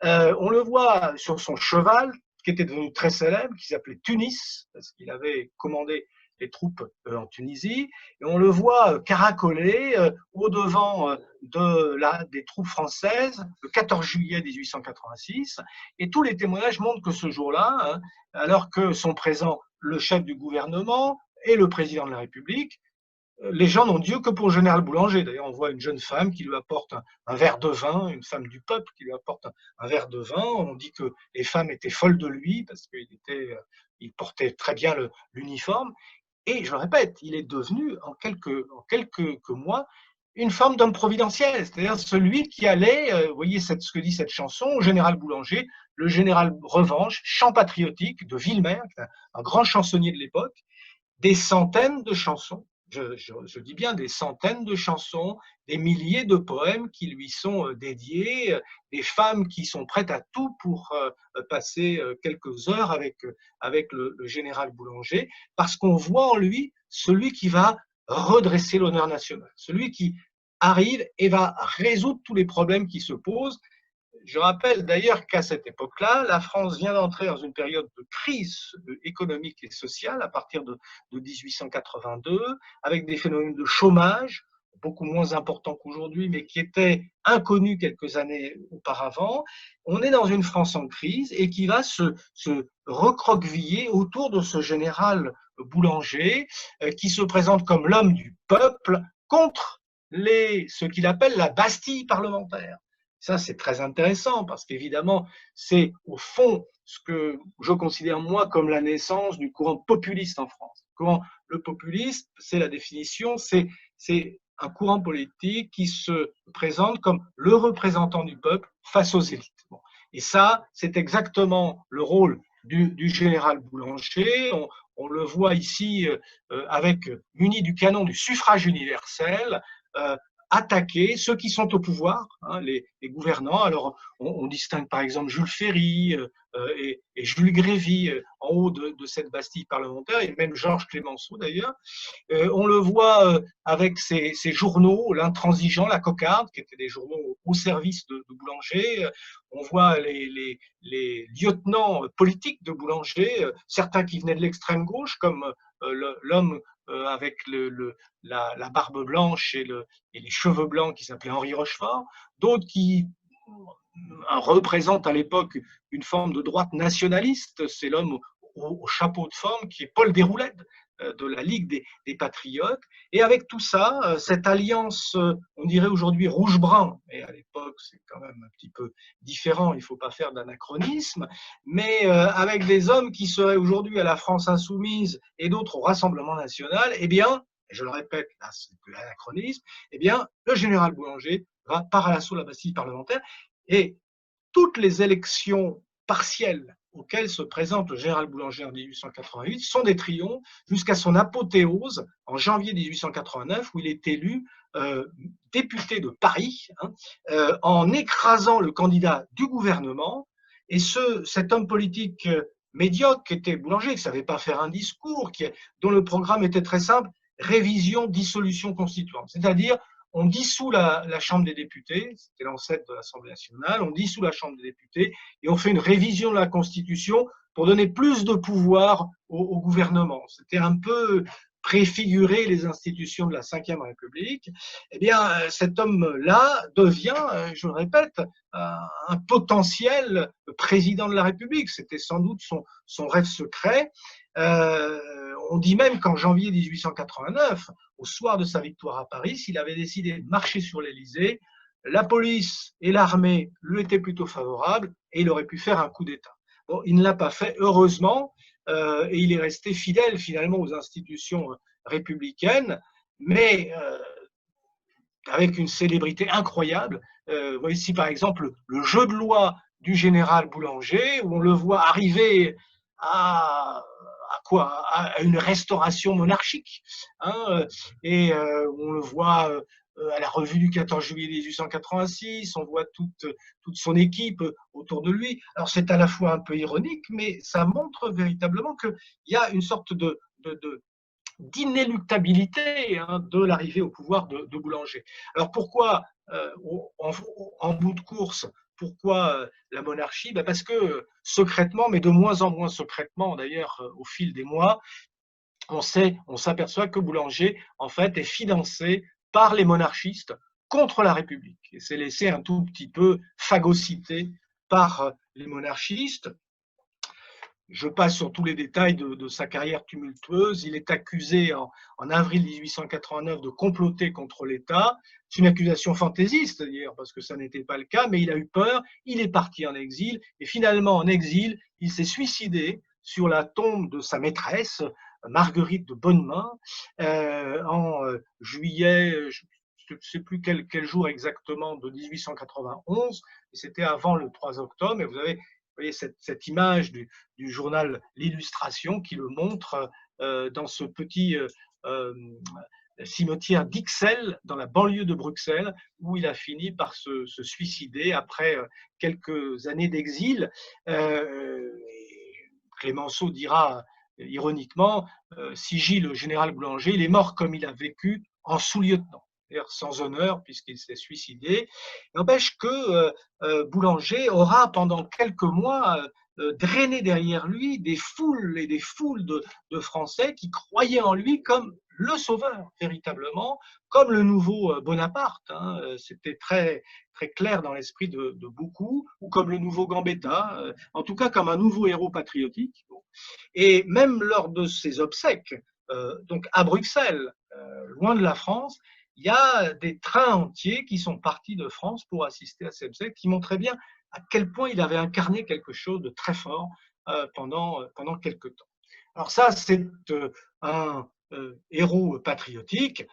On le voit sur son cheval, qui était devenu très célèbre, qui s'appelait Tunis, parce qu'il avait commandé les troupes en Tunisie, et on le voit caracoler au-devant des troupes françaises le 14 juillet 1886, et tous les témoignages montrent que ce jour-là, hein, alors que sont présents le chef du gouvernement et le président de la République, les gens n'ont Dieu que pour le général Boulanger. D'ailleurs, on voit une jeune femme qui lui apporte un verre de vin, une femme du peuple qui lui apporte un verre de vin. On dit que les femmes étaient folles de lui parce qu'il portait très bien l'uniforme. Et je le répète, il est devenu en quelques mois une forme d'homme providentiel, c'est-à-dire celui qui allait, vous voyez ce que dit cette chanson, au général Boulanger, le général Revanche, chant patriotique de Villemer, un grand chansonnier de l'époque, des centaines de chansons, je dis bien des centaines de chansons, des milliers de poèmes qui lui sont dédiés, des femmes qui sont prêtes à tout pour passer quelques heures avec le général Boulanger, parce qu'on voit en lui celui qui va redresser l'honneur national, celui qui arrive et va résoudre tous les problèmes qui se posent. Je rappelle d'ailleurs qu'à cette époque-là, la France vient d'entrer dans une période de crise économique et sociale à partir de 1882, avec des phénomènes de chômage beaucoup moins importants qu'aujourd'hui, mais qui étaient inconnus quelques années auparavant. On est dans une France en crise et qui va se recroqueviller autour de ce général Boulanger, qui se présente comme l'homme du peuple contre ce qu'il appelle la Bastille parlementaire. Ça, c'est très intéressant parce qu'évidemment, c'est au fond ce que je considère moi comme la naissance du courant populiste en France. Le populisme, c'est la définition, c'est un courant politique qui se présente comme le représentant du peuple face aux élites. Bon. Et ça, c'est exactement le rôle du général Boulanger. On le voit ici muni du canon du suffrage universel, attaquer ceux qui sont au pouvoir, hein, les gouvernants. Alors, on distingue par exemple Jules Ferry et Jules Grévy en haut de cette Bastille parlementaire, et même Georges Clemenceau d'ailleurs. On le voit avec ces journaux, l'Intransigeant, la Cocarde, qui étaient des journaux au service de Boulanger. On voit les lieutenants politiques de Boulanger, certains qui venaient de l'extrême gauche, comme l'homme avec la barbe blanche et les cheveux blancs qui s'appelait Henri Rochefort, d'autres qui représentent à l'époque une forme de droite nationaliste. C'est l'homme au chapeau de forme qui est Paul Déroulède de la Ligue des Patriotes. Et avec tout ça, cette alliance, on dirait aujourd'hui rouge-brun, et à l'époque c'est quand même un petit peu différent, il ne faut pas faire d'anachronisme, mais avec des hommes qui seraient aujourd'hui à la France insoumise et d'autres au Rassemblement national, eh bien, je le répète, là c'est de l'anachronisme, eh bien, le général Boulanger va par à l'assaut de la Bastille parlementaire, et toutes les élections partielles auxquelles se présente le général Boulanger en 1888 sont des triomphes jusqu'à son apothéose en janvier 1889 où il est élu député de Paris en écrasant le candidat du gouvernement. Et cet homme politique médiocre qui était Boulanger, qui ne savait pas faire un discours, dont le programme était très simple, révision, dissolution constituante, c'est-à-dire on dissout la Chambre des députés, c'était l'ancêtre de l'Assemblée nationale, on dissout la Chambre des députés et on fait une révision de la Constitution pour donner plus de pouvoir au gouvernement. C'était un peu préfigurer les institutions de la Ve République. Eh bien, cet homme-là devient, je le répète, un potentiel président de la République. C'était sans doute son rêve secret. On dit même qu'en janvier 1889, au soir de sa victoire à Paris, s'il avait décidé de marcher sur l'Élysée, la police et l'armée lui étaient plutôt favorables et il aurait pu faire un coup d'État. Bon, il ne l'a pas fait, heureusement, et il est resté fidèle finalement aux institutions républicaines, mais avec une célébrité incroyable. Voici ici par exemple le jeu de loi du général Boulanger, où on le voit arriver à une restauration monarchique, hein, et on le voit à la revue du 14 juillet 1886, on voit toute son équipe autour de lui. Alors c'est à la fois un peu ironique, mais ça montre véritablement qu'il y a une sorte d'inéluctabilité de l'arrivée au pouvoir de Boulanger. Alors pourquoi, en bout de course, pourquoi la monarchie? Parce que secrètement, mais de moins en moins secrètement d'ailleurs au fil des mois, on s'aperçoit que Boulanger en fait est financé par les monarchistes contre la République et s'est laissé un tout petit peu phagocyter par les monarchistes. Je passe sur tous les détails de sa carrière tumultueuse. Il est accusé en avril 1889 de comploter contre l'État. C'est une accusation fantaisiste, d'ailleurs, parce que ça n'était pas le cas, mais il a eu peur, il est parti en exil, et finalement, en exil, il s'est suicidé sur la tombe de sa maîtresse, Marguerite de Bonnemain, en juillet, je ne sais plus quel jour exactement, de 1891, et c'était avant le 3 octobre, et vous voyez cette image du journal L'Illustration qui le montre dans ce petit cimetière d'Ixelles, dans la banlieue de Bruxelles, où il a fini par se suicider après quelques années d'exil. Clémenceau dira ironiquement, si Gilles, le général Boulanger, il est mort comme il a vécu en sous-lieutenant, c'est-à-dire sans honneur puisqu'il s'est suicidé. N'empêche que Boulanger aura pendant quelques mois drainé derrière lui des foules et des foules de Français qui croyaient en lui comme le sauveur, véritablement, comme le nouveau Bonaparte. Hein, c'était très, très clair dans l'esprit de beaucoup, ou comme le nouveau Gambetta, en tout cas comme un nouveau héros patriotique. Et même lors de ses obsèques, donc à Bruxelles, loin de la France, il y a des trains entiers qui sont partis de France pour assister à ces obsèques, qui montraient bien à quel point il avait incarné quelque chose de très fort pendant quelques temps. Alors ça, c'est un héros patriotique.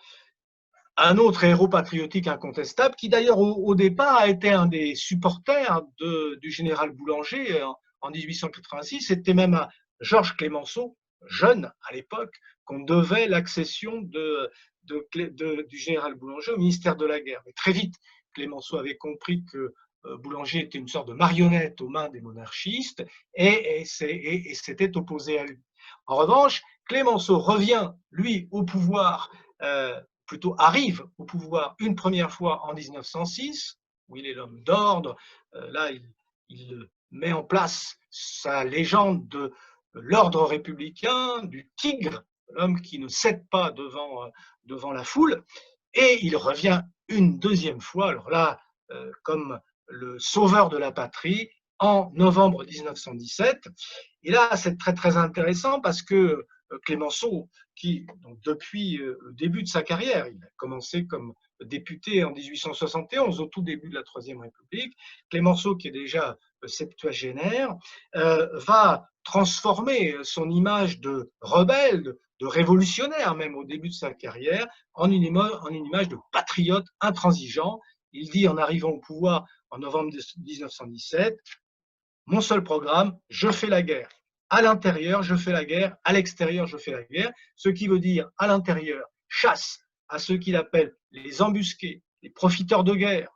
Un autre héros patriotique incontestable, qui d'ailleurs au départ a été un des supporters du général Boulanger en 1886, c'était même à Georges Clémenceau, jeune à l'époque, qu'on devait l'accession du général Boulanger au ministère de la Guerre. Mais très vite, Clémenceau avait compris que Boulanger était une sorte de marionnette aux mains des monarchistes et s'était opposé à lui. En revanche, Clémenceau revient, lui, au pouvoir, plutôt arrive au pouvoir une première fois en 1906, où il est l'homme d'ordre. Là, il met en place sa légende de l'ordre républicain, du tigre, l'homme qui ne cède pas devant la foule. Et il revient une deuxième fois, alors là, comme le sauveur de la patrie, en novembre 1917. Et là, c'est très, très intéressant parce que Clémenceau, qui, donc, depuis le début de sa carrière, il a commencé comme député en 1871, au tout début de la Troisième République, Clémenceau, qui est déjà septuagénaire, va transformer son image de rebelle, de révolutionnaire même au début de sa carrière, en une image de patriote intransigeant. Il dit en arrivant au pouvoir en novembre 1917, mon seul programme, je fais la guerre. À l'intérieur, je fais la guerre. À l'extérieur, je fais la guerre. Ce qui veut dire, à l'intérieur, chasse à ceux qu'il appelle les embusqués, les profiteurs de guerre,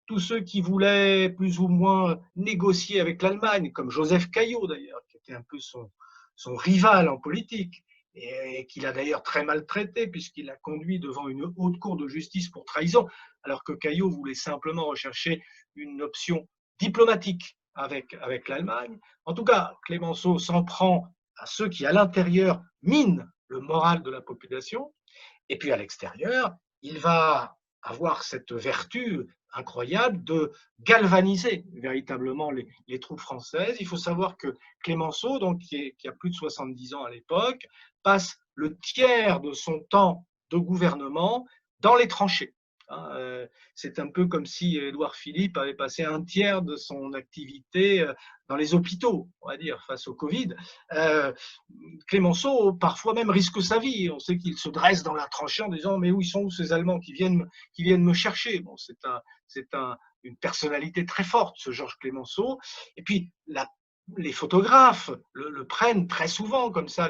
tous ceux qui voulaient plus ou moins négocier avec l'Allemagne, comme Joseph Caillot d'ailleurs, qui était un peu son rival en politique, et qu'il a d'ailleurs très maltraité puisqu'il l'a conduit devant une haute cour de justice pour trahison, alors que Caillot voulait simplement rechercher une option diplomatique avec l'Allemagne. En tout cas, Clémenceau s'en prend à ceux qui, à l'intérieur, minent le moral de la population, et puis à l'extérieur, il va avoir cette vertu incroyable de galvaniser véritablement les troupes françaises. Il faut savoir que Clémenceau, donc, qui a plus de 70 ans à l'époque, passe le tiers de son temps de gouvernement dans les tranchées. C'est un peu comme si Édouard Philippe avait passé un tiers de son activité dans les hôpitaux, on va dire, face au Covid. Clémenceau, parfois même, risque sa vie. On sait qu'il se dresse dans la tranchée en disant « Mais où ils sont où ces Allemands qui viennent me chercher ?» Bon, c'est une personnalité très forte, ce Georges Clémenceau. Et puis, les photographes le prennent très souvent comme ça,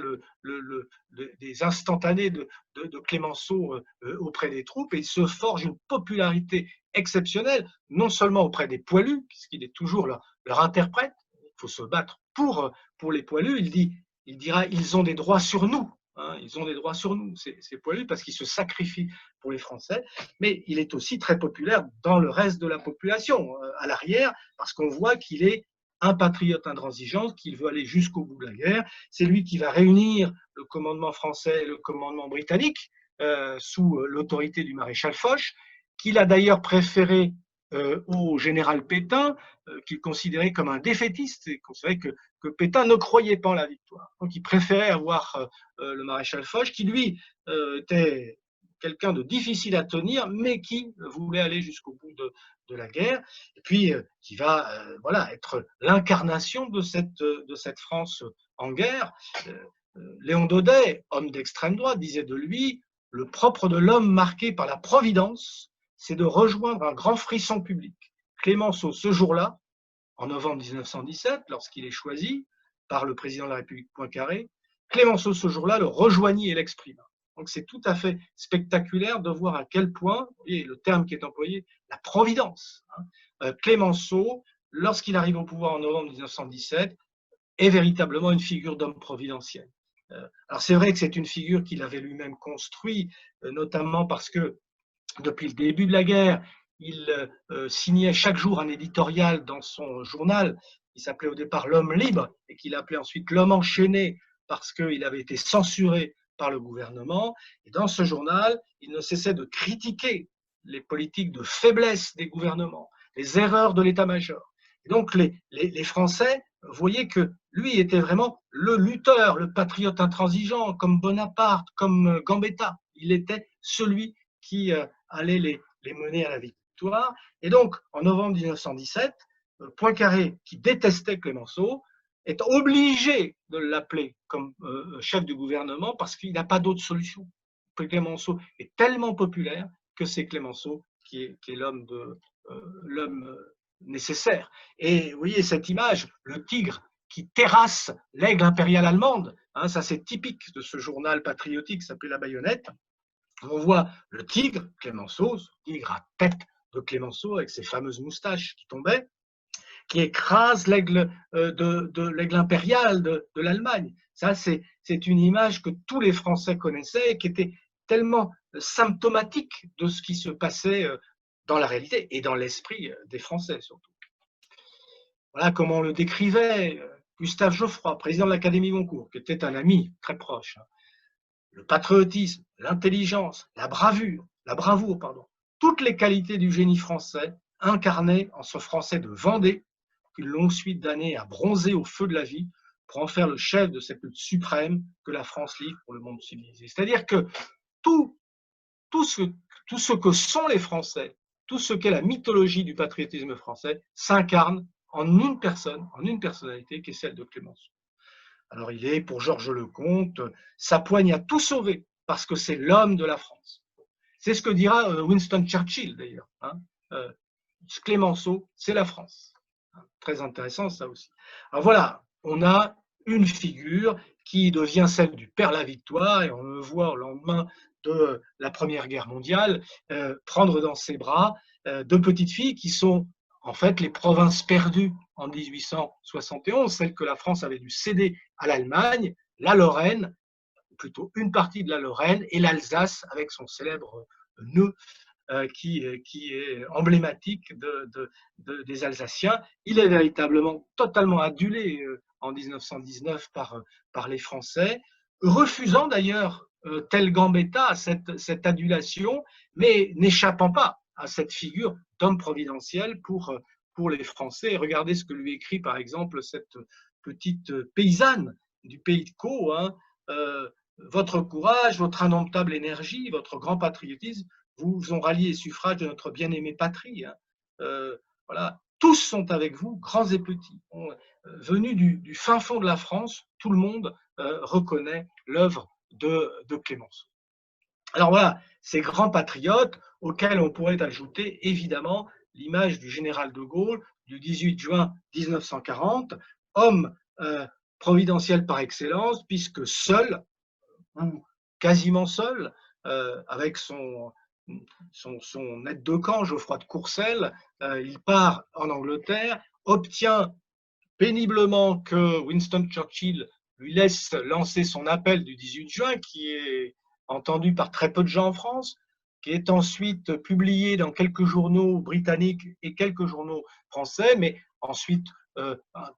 des instantanés de Clémenceau auprès des troupes, et il se forge une popularité exceptionnelle, non seulement auprès des poilus, puisqu'il est toujours leur interprète, il faut se battre pour les poilus, il dira ils ont des droits sur nous, hein, ils ont des droits sur nous, ces poilus, parce qu'ils se sacrifient pour les Français, mais il est aussi très populaire dans le reste de la population, à l'arrière, parce qu'on voit qu'il est un patriote intransigeant, qu'il veut aller jusqu'au bout de la guerre. C'est lui qui va réunir le commandement français et le commandement britannique sous l'autorité du maréchal Foch, qu'il a d'ailleurs préféré au général Pétain, qu'il considérait comme un défaitiste, et considérait que Pétain ne croyait pas en la victoire. Donc il préférait avoir le maréchal Foch, qui lui était quelqu'un de difficile à tenir, mais qui voulait aller jusqu'au bout de la guerre, et puis qui va voilà, être l'incarnation de cette France en guerre. Léon Daudet, homme d'extrême droite, disait de lui: le propre de l'homme marqué par la providence, c'est de rejoindre un grand frisson public. Clémenceau, ce jour-là, en novembre 1917, lorsqu'il est choisi par le président de la République Poincaré, Clémenceau, ce jour-là, le rejoignit et l'exprima. Donc c'est tout à fait spectaculaire de voir à quel point, et le terme qui est employé, la providence. Clémenceau, lorsqu'il arrive au pouvoir en novembre 1917, est véritablement une figure d'homme providentiel. Alors c'est vrai que c'est une figure qu'il avait lui-même construite, notamment parce que depuis le début de la guerre, il signait chaque jour un éditorial dans son journal qui s'appelait au départ L'Homme libre et qu'il appelait ensuite L'Homme enchaîné parce qu'il avait été censuré par le gouvernement. Et dans ce journal, il ne cessait de critiquer les politiques de faiblesse des gouvernements, les erreurs de l'état-major. Et donc les Français voyaient que lui était vraiment le lutteur, le patriote intransigeant, comme Bonaparte, comme Gambetta. Il était celui qui allait les mener à la victoire. Et donc, en novembre 1917, Poincaré, qui détestait Clémenceau, est obligé de l'appeler comme chef du gouvernement parce qu'il n'a pas d'autre solution. Clémenceau est tellement populaire que c'est Clémenceau qui est l'homme nécessaire. Et vous voyez cette image, le tigre qui terrasse l'aigle impérial allemande, hein, ça c'est typique de ce journal patriotique qui s'appelait La Baïonnette. On voit le tigre, Clémenceau, ce tigre à tête de Clémenceau avec ses fameuses moustaches qui tombaient, qui écrase l'aigle l'aigle impérial de l'Allemagne. Ça, c'est une image que tous les Français connaissaient et qui était tellement symptomatique de ce qui se passait dans la réalité et dans l'esprit des Français surtout. Voilà comment on le décrivait Gustave Geoffroy, président de l'Académie Goncourt, qui était un ami très proche. Le patriotisme, l'intelligence, la bravoure, pardon, toutes les qualités du génie français incarnées en ce Français de Vendée, qu'une longue suite d'années a bronzé au feu de la vie pour en faire le chef de cette lutte suprême que la France livre pour le monde civilisé. C'est-à-dire que tout ce que sont les Français, tout ce qu'est la mythologie du patriotisme français, s'incarne en une personne, en une personnalité qui est celle de Clémenceau. Alors il est, pour Georges Lecomte, sa poigne a tout sauvé parce que c'est l'homme de la France. C'est ce que dira Winston Churchill d'ailleurs. Hein. Clémenceau, c'est la France. Très intéressant ça aussi. Alors voilà, on a une figure qui devient celle du Père Lavictoire, et on le voit au lendemain de la Première Guerre mondiale, prendre dans ses bras deux petites filles qui sont en fait les provinces perdues en 1871, celles que la France avait dû céder à l'Allemagne, la Lorraine, ou plutôt une partie de la Lorraine, et l'Alsace avec son célèbre nœud qui est emblématique des Alsaciens. Il est véritablement totalement adulé en 1919 par les Français, refusant d'ailleurs, tel Gambetta, cette adulation, mais n'échappant pas à cette figure d'homme providentiel pour les Français. Regardez ce que lui écrit par exemple cette petite paysanne du pays de Caux, hein, votre courage, votre indomptable énergie, votre grand patriotisme vous ont rallié les suffrages de notre bien-aimée patrie. Hein. Voilà. Tous sont avec vous, grands et petits. Venus du fin fond de la France, tout le monde reconnaît l'œuvre de Clémenceau. Alors voilà, ces grands patriotes auxquels on pourrait ajouter évidemment l'image du général de Gaulle du 18 juin 1940, homme providentiel par excellence, puisque seul, ou quasiment seul, avec son aide de camp, Geoffroy de Courcelles, il part en Angleterre, obtient péniblement que Winston Churchill lui laisse lancer son appel du 18 juin, qui est entendu par très peu de gens en France, qui est ensuite publié dans quelques journaux britanniques et quelques journaux français, mais ensuite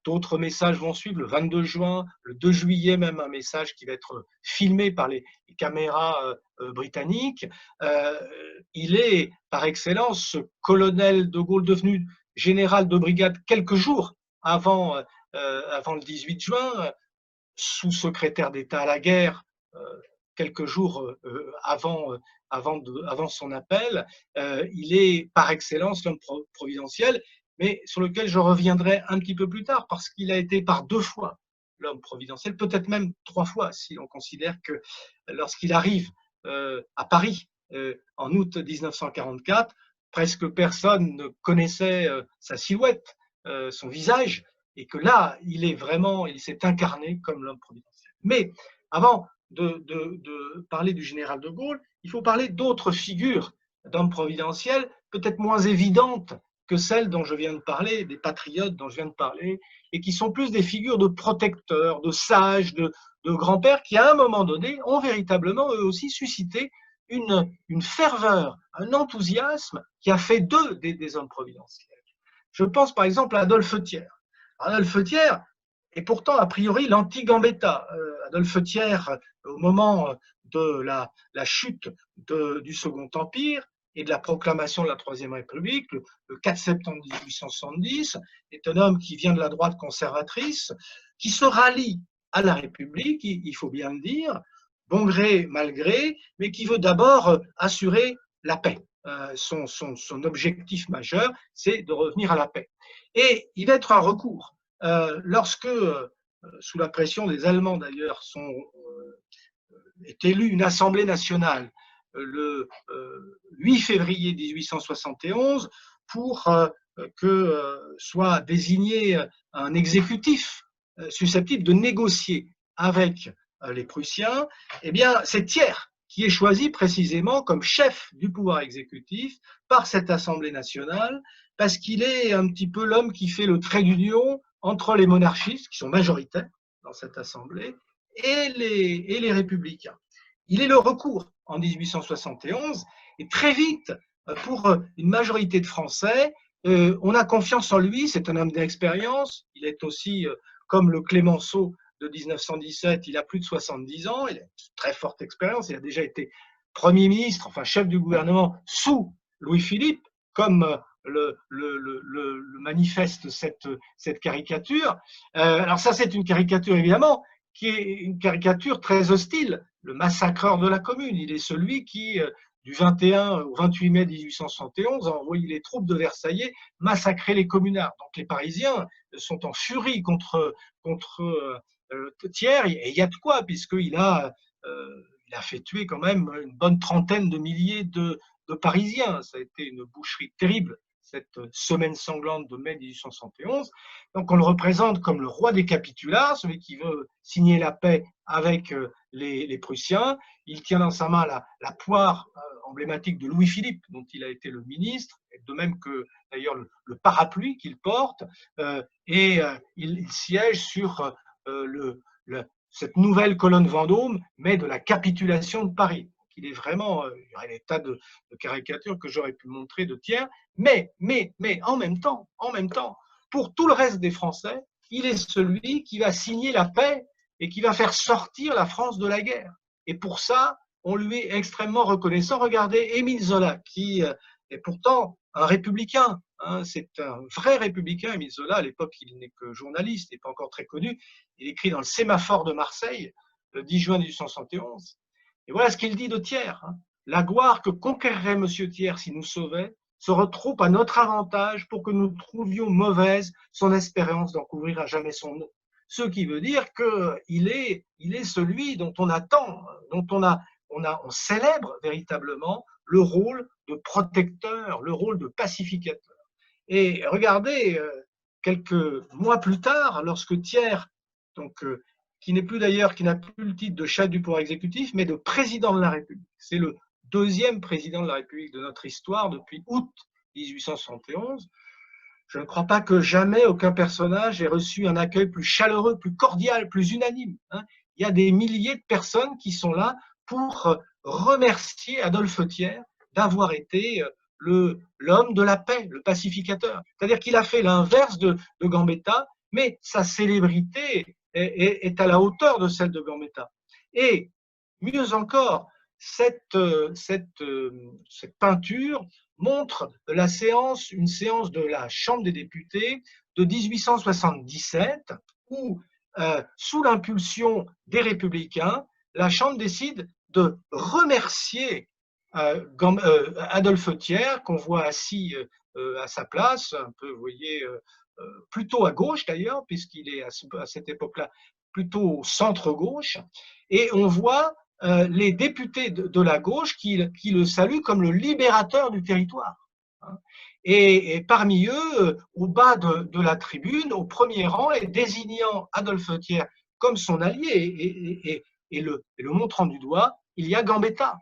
d'autres messages vont suivre le 22 juin, le 2 juillet même, un message qui va être filmé par les caméras britanniques. Il est par excellence ce colonel de Gaulle devenu général de brigade quelques jours avant le 18 juin, sous-secrétaire d'État à la guerre, quelques jours avant son appel. Il est par excellence l'homme providentiel, mais sur lequel je reviendrai un petit peu plus tard, parce qu'il a été par 2 fois l'homme providentiel, peut-être même 3 fois, si on considère que lorsqu'il arrive à Paris en août 1944, presque personne ne connaissait sa silhouette, son visage, et que là, il s'est incarné comme l'homme providentiel. Mais avant de parler du général de Gaulle, il faut parler d'autres figures d'hommes providentiels, peut-être moins évidentes que celles dont je viens de parler, des patriotes dont je viens de parler, et qui sont plus des figures de protecteurs, de sages, de grands-pères, qui à un moment donné ont véritablement eux aussi suscité une ferveur, un enthousiasme qui a fait d'eux des hommes providentiels. Je pense par exemple à Adolphe Thiers. Adolphe Thiers est pourtant a priori l'anti-Gambetta. Adolphe Thiers, au moment de la chute du Second Empire et de la proclamation de la Troisième République, le 4 septembre 1870, est un homme qui vient de la droite conservatrice, qui se rallie à la République, il faut bien le dire, bon gré, mal gré, mais qui veut d'abord assurer la paix. Son objectif majeur, c'est de revenir à la paix. Et il va être un recours. Lorsque, sous la pression des Allemands d'ailleurs, est élue une Assemblée nationale le 8 février 1871 pour que soit désigné un exécutif susceptible de négocier avec les Prussiens, eh bien, c'est Thiers qui est choisi précisément comme chef du pouvoir exécutif par cette Assemblée nationale, parce qu'il est un petit peu l'homme qui fait le trait d'union entre les monarchistes, qui sont majoritaires dans cette Assemblée, et les républicains. Il est le recours en 1871, et très vite, pour une majorité de Français, on a confiance en lui, c'est un homme d'expérience, il est aussi, comme le Clémenceau de 1917, il a plus de 70 ans, il a une très forte expérience, il a déjà été Premier ministre, enfin chef du gouvernement sous Louis-Philippe, comme le manifeste cette caricature. Alors ça, c'est une caricature évidemment qui est une caricature très hostile. Le massacreur de la Commune, il est celui qui, du 21 au 28 mai 1871, a envoyé les troupes de Versailles massacrer les communards. Donc les Parisiens sont en furie contre Thiers, et il y a de quoi, puisqu'il a fait tuer quand même une bonne trentaine de milliers de Parisiens. Ça a été une boucherie terrible, cette semaine sanglante de mai 1871. Donc on le représente comme le roi des capitulats, celui qui veut signer la paix avec les Prussiens. Il tient dans sa main la poire emblématique de Louis-Philippe, dont il a été le ministre, de même que d'ailleurs le parapluie qu'il porte, et il siège sur cette nouvelle colonne Vendôme, mais de la capitulation de Paris. Il est vraiment, il y aurait des tas de caricatures que j'aurais pu montrer de Thiers, mais en même temps, pour tout le reste des Français, il est celui qui va signer la paix et qui va faire sortir la France de la guerre. Et pour ça, on lui est extrêmement reconnaissant. Regardez Émile Zola, qui est pourtant un républicain. Hein, c'est un vrai républicain, Émile Zola. À l'époque, il n'est que journaliste, il n'est pas encore très connu. Il écrit dans le Sémaphore de Marseille, le 10 juin 1871. Et voilà ce qu'il dit de Thiers. Hein. La gloire que conquerrait M. Thiers s'il nous sauvait se retrouve à notre avantage pour que nous trouvions mauvaise son espérance d'en couvrir à jamais son nom. Ce qui veut dire qu'il est celui dont on attend, dont on célèbre véritablement le rôle de protecteur, le rôle de pacificateur. Et regardez, quelques mois plus tard, lorsque Thiers, donc, qui n'est plus d'ailleurs, qui n'a plus le titre de chef du pouvoir exécutif, mais de président de la République. C'est le deuxième président de la République de notre histoire depuis août 1871. Je ne crois pas que jamais aucun personnage ait reçu un accueil plus chaleureux, plus cordial, plus unanime. Hein. Il y a des milliers de personnes qui sont là pour remercier Adolphe Thiers d'avoir été l'homme de la paix, le pacificateur. C'est-à-dire qu'il a fait l'inverse de Gambetta, mais sa célébrité est à la hauteur de celle de Gambetta. Et mieux encore, cette peinture montre une séance de la Chambre des députés de 1877 où, sous l'impulsion des républicains, la Chambre décide de remercier Adolphe Thiers, qu'on voit assis à sa place, un peu, vous voyez, plutôt à gauche d'ailleurs, puisqu'il est à cette époque-là plutôt au centre-gauche, et on voit les députés de la gauche qui le saluent comme le libérateur du territoire. Et parmi eux, au bas de la tribune, au premier rang, et désignant Adolphe Thiers comme son allié et le montrant du doigt, il y a Gambetta.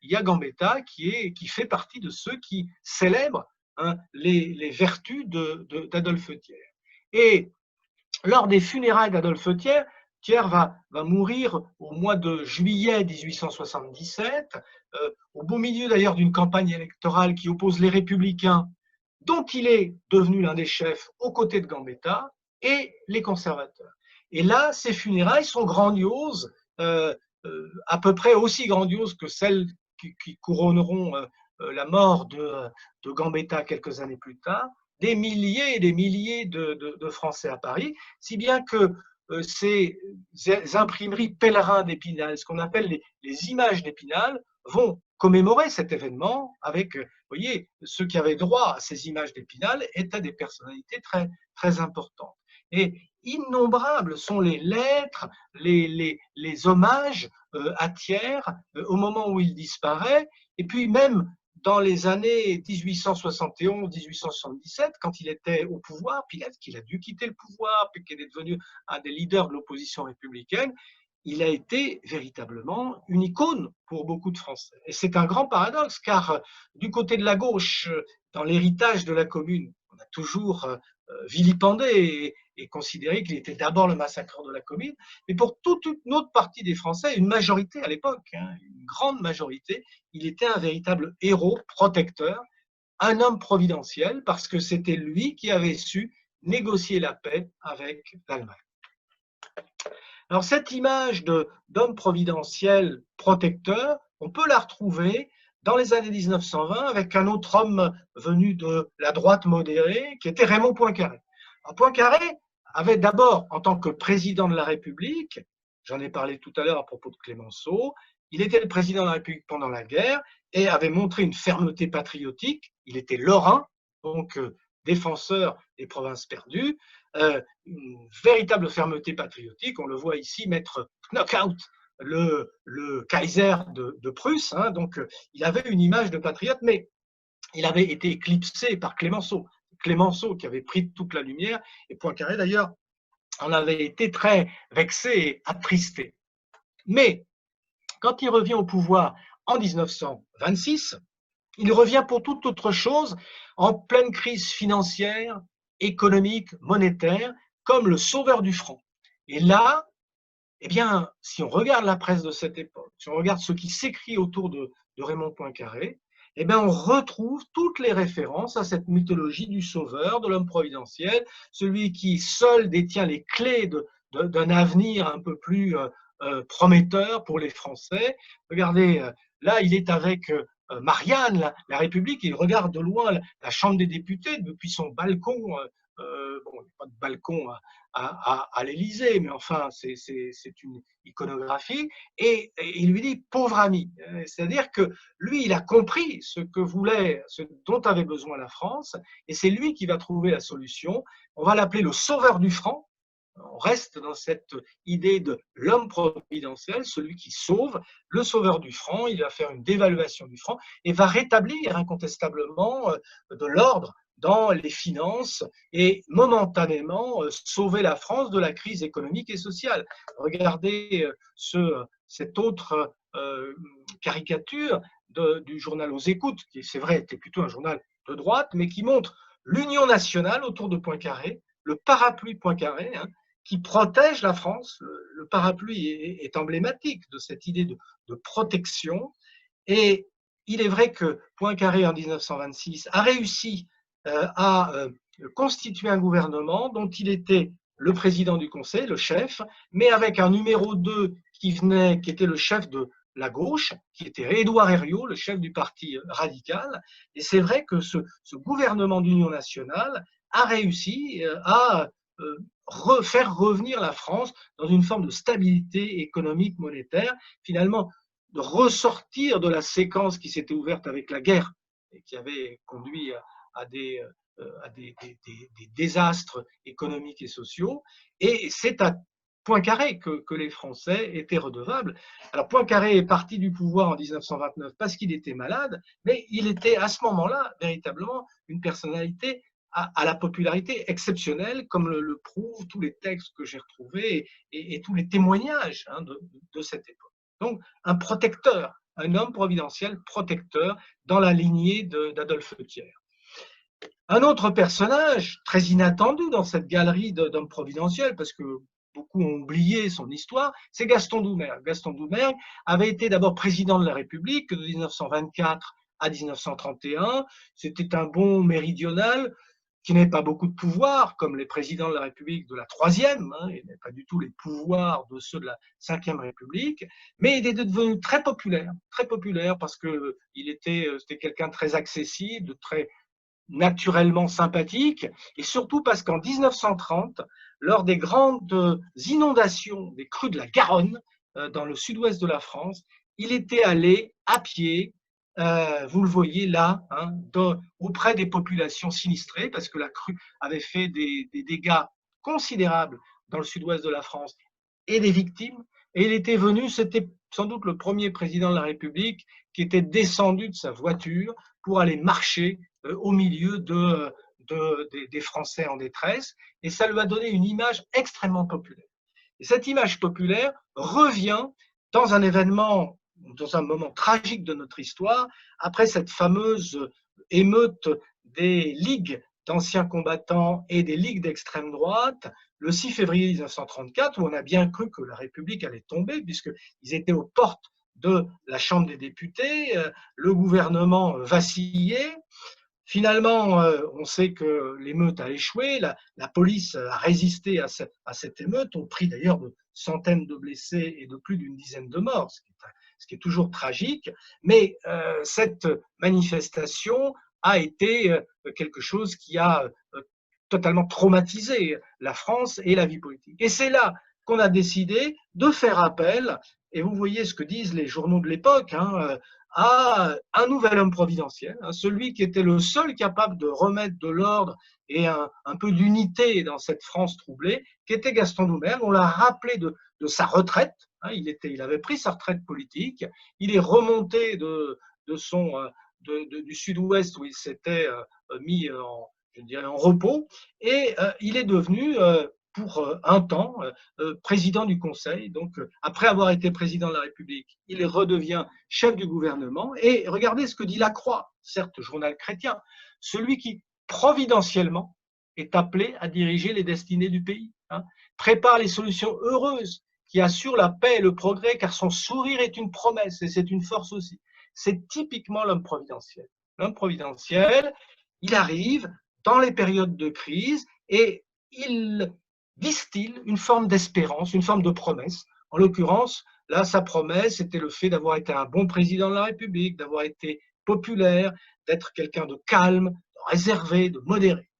Il y a Gambetta qui fait partie de ceux qui célèbrent les vertus d'Adolphe Thiers. Et lors des funérailles d'Adolphe Thiers, Thiers va mourir au mois de juillet 1877, au beau milieu d'ailleurs d'une campagne électorale qui oppose les Républicains, dont il est devenu l'un des chefs aux côtés de Gambetta, et les conservateurs. Et là, ces funérailles sont grandioses, à peu près aussi grandioses que celles qui couronneront la mort de Gambetta quelques années plus tard. Des milliers et des milliers de Français à Paris, si bien que ces imprimeries pèlerins d'Épinal, ce qu'on appelle les images d'Épinal, vont commémorer cet événement avec, vous voyez, ceux qui avaient droit à ces images d'Épinal étaient des personnalités très, très importantes. Et innombrables sont les lettres, les hommages à Thiers au moment où il disparaît, et puis même dans les années 1871-1877, quand il était au pouvoir, puis qu'il a dû quitter le pouvoir, puis qu'il est devenu un des leaders de l'opposition républicaine, il a été véritablement une icône pour beaucoup de Français. Et c'est un grand paradoxe, car du côté de la gauche, dans l'héritage de la Commune, on a toujours vilipendé et considéré qu'il était d'abord le massacreur de la Commune, mais pour toute une autre partie des Français, une majorité à l'époque, une grande majorité, il était un véritable héros protecteur, un homme providentiel, parce que c'était lui qui avait su négocier la paix avec l'Allemagne. Alors cette image d'homme providentiel protecteur, on peut la retrouver dans les années 1920 avec un autre homme venu de la droite modérée, qui était Raymond Poincaré. Alors, Poincaré avait d'abord, en tant que président de la République, j'en ai parlé tout à l'heure à propos de Clémenceau, il était le président de la République pendant la guerre et avait montré une fermeté patriotique. Il était lorrain, donc défenseur des provinces perdues, une véritable fermeté patriotique. On le voit ici mettre knockout le Kaiser de Prusse. Donc, il avait une image de patriote, mais il avait été éclipsé par Clémenceau. Clémenceau qui avait pris toute la lumière, et Poincaré d'ailleurs en avait été très vexé et attristé. Mais quand il revient au pouvoir en 1926, il revient pour toute autre chose, en pleine crise financière, économique, monétaire, comme le sauveur du franc. Et là, eh bien, si on regarde la presse de cette époque, si on regarde ce qui s'écrit autour de Raymond Poincaré, eh bien, on retrouve toutes les références à cette mythologie du sauveur, de l'homme providentiel, celui qui seul détient les clés d'un avenir un peu plus prometteur pour les Français. Regardez, là, il est avec Marianne, la République, il regarde de loin la Chambre des députés depuis son balcon. Bon, il n'y a pas de balcon à l'Élysée, mais enfin, c'est une iconographie. Et il lui dit pauvre ami. C'est-à-dire que lui, il a compris ce dont avait besoin la France, et c'est lui qui va trouver la solution. On va l'appeler le sauveur du franc. On reste dans cette idée de l'homme providentiel, celui qui sauve, le sauveur du franc. Il va faire une dévaluation du franc et va rétablir incontestablement de l'ordre dans les finances et momentanément sauver la France de la crise économique et sociale. Regardez cette autre caricature du journal Aux Écoutes, qui c'est vrai était plutôt un journal de droite, mais qui montre l'union nationale autour de Poincaré, le parapluie Poincaré, qui protège la France. Le parapluie est emblématique de cette idée de protection. Et il est vrai que Poincaré, en 1926, a réussi à constituer un gouvernement dont il était le président du Conseil, le chef, mais avec un numéro 2 qui était le chef de la gauche, qui était Édouard Herriot, le chef du parti radical. Et c'est vrai que ce gouvernement d'union nationale a réussi à faire revenir la France dans une forme de stabilité économique, monétaire, finalement de ressortir de la séquence qui s'était ouverte avec la guerre et qui avait conduit à des désastres économiques et sociaux. Et c'est à Poincaré que les Français étaient redevables. Alors Poincaré est parti du pouvoir en 1929 parce qu'il était malade, mais il était à ce moment-là véritablement une personnalité à la popularité exceptionnelle, comme le prouvent tous les textes que j'ai retrouvés et tous les témoignages de cette époque. Donc un protecteur, un homme providentiel protecteur dans la lignée d'Adolphe Thiers. Un autre personnage très inattendu dans cette galerie d'hommes providentiels, parce que beaucoup ont oublié son histoire, c'est Gaston Doumergue. Gaston Doumergue avait été d'abord président de la République de 1924 à 1931. C'était un bon méridional qui n'avait pas beaucoup de pouvoir, comme les présidents de la République de la Troisième, il n'avait pas du tout les pouvoirs de ceux de la Cinquième République, mais il est devenu très populaire parce que c'était quelqu'un de très accessible, de très naturellement sympathique, et surtout parce qu'en 1930, lors des grandes inondations des crues de la Garonne, dans le sud-ouest de la France, il était allé à pied, vous le voyez là, auprès des populations sinistrées, parce que la crue avait fait des dégâts considérables dans le sud-ouest de la France et des victimes. Et il était venu, c'était sans doute le premier président de la République qui était descendu de sa voiture pour aller marcher au milieu des Français en détresse. Et ça lui a donné une image extrêmement populaire. Et cette image populaire revient dans un événement, dans un moment tragique de notre histoire, après cette fameuse émeute des ligues d'anciens combattants et des ligues d'extrême droite, le 6 février 1934, où on a bien cru que la République allait tomber, puisqu'ils étaient aux portes de la Chambre des députés, le gouvernement vacillait. Finalement, on sait que l'émeute a échoué, la police a résisté à cette émeute, au prix d'ailleurs de centaines de blessés et de plus d'une dizaine de morts, ce qui est toujours tragique. Mais cette manifestation a été quelque chose qui a totalement traumatisé la France et la vie politique. Et c'est là qu'on a décidé de faire appel, et vous voyez ce que disent les journaux de l'époque, à un nouvel homme providentiel, celui qui était le seul capable de remettre de l'ordre et un peu d'unité dans cette France troublée, qui était Gaston Doumergue. On l'a rappelé de sa retraite, il avait pris sa retraite politique, il est remonté du sud-ouest où il s'était mis en repos, et il est devenu pour un temps président du Conseil. Donc, après avoir été président de la République, il redevient chef du gouvernement. Et regardez ce que dit La Croix, certes journal chrétien, celui qui providentiellement est appelé à diriger les destinées du pays, prépare les solutions heureuses qui assurent la paix et le progrès, car son sourire est une promesse et c'est une force aussi. C'est typiquement l'homme providentiel. L'homme providentiel, il arrive dans les périodes de crise et il distille une forme d'espérance, une forme de promesse. En l'occurrence, là, sa promesse était le fait d'avoir été un bon président de la République, d'avoir été populaire, d'être quelqu'un de calme, de réservé, de modéré.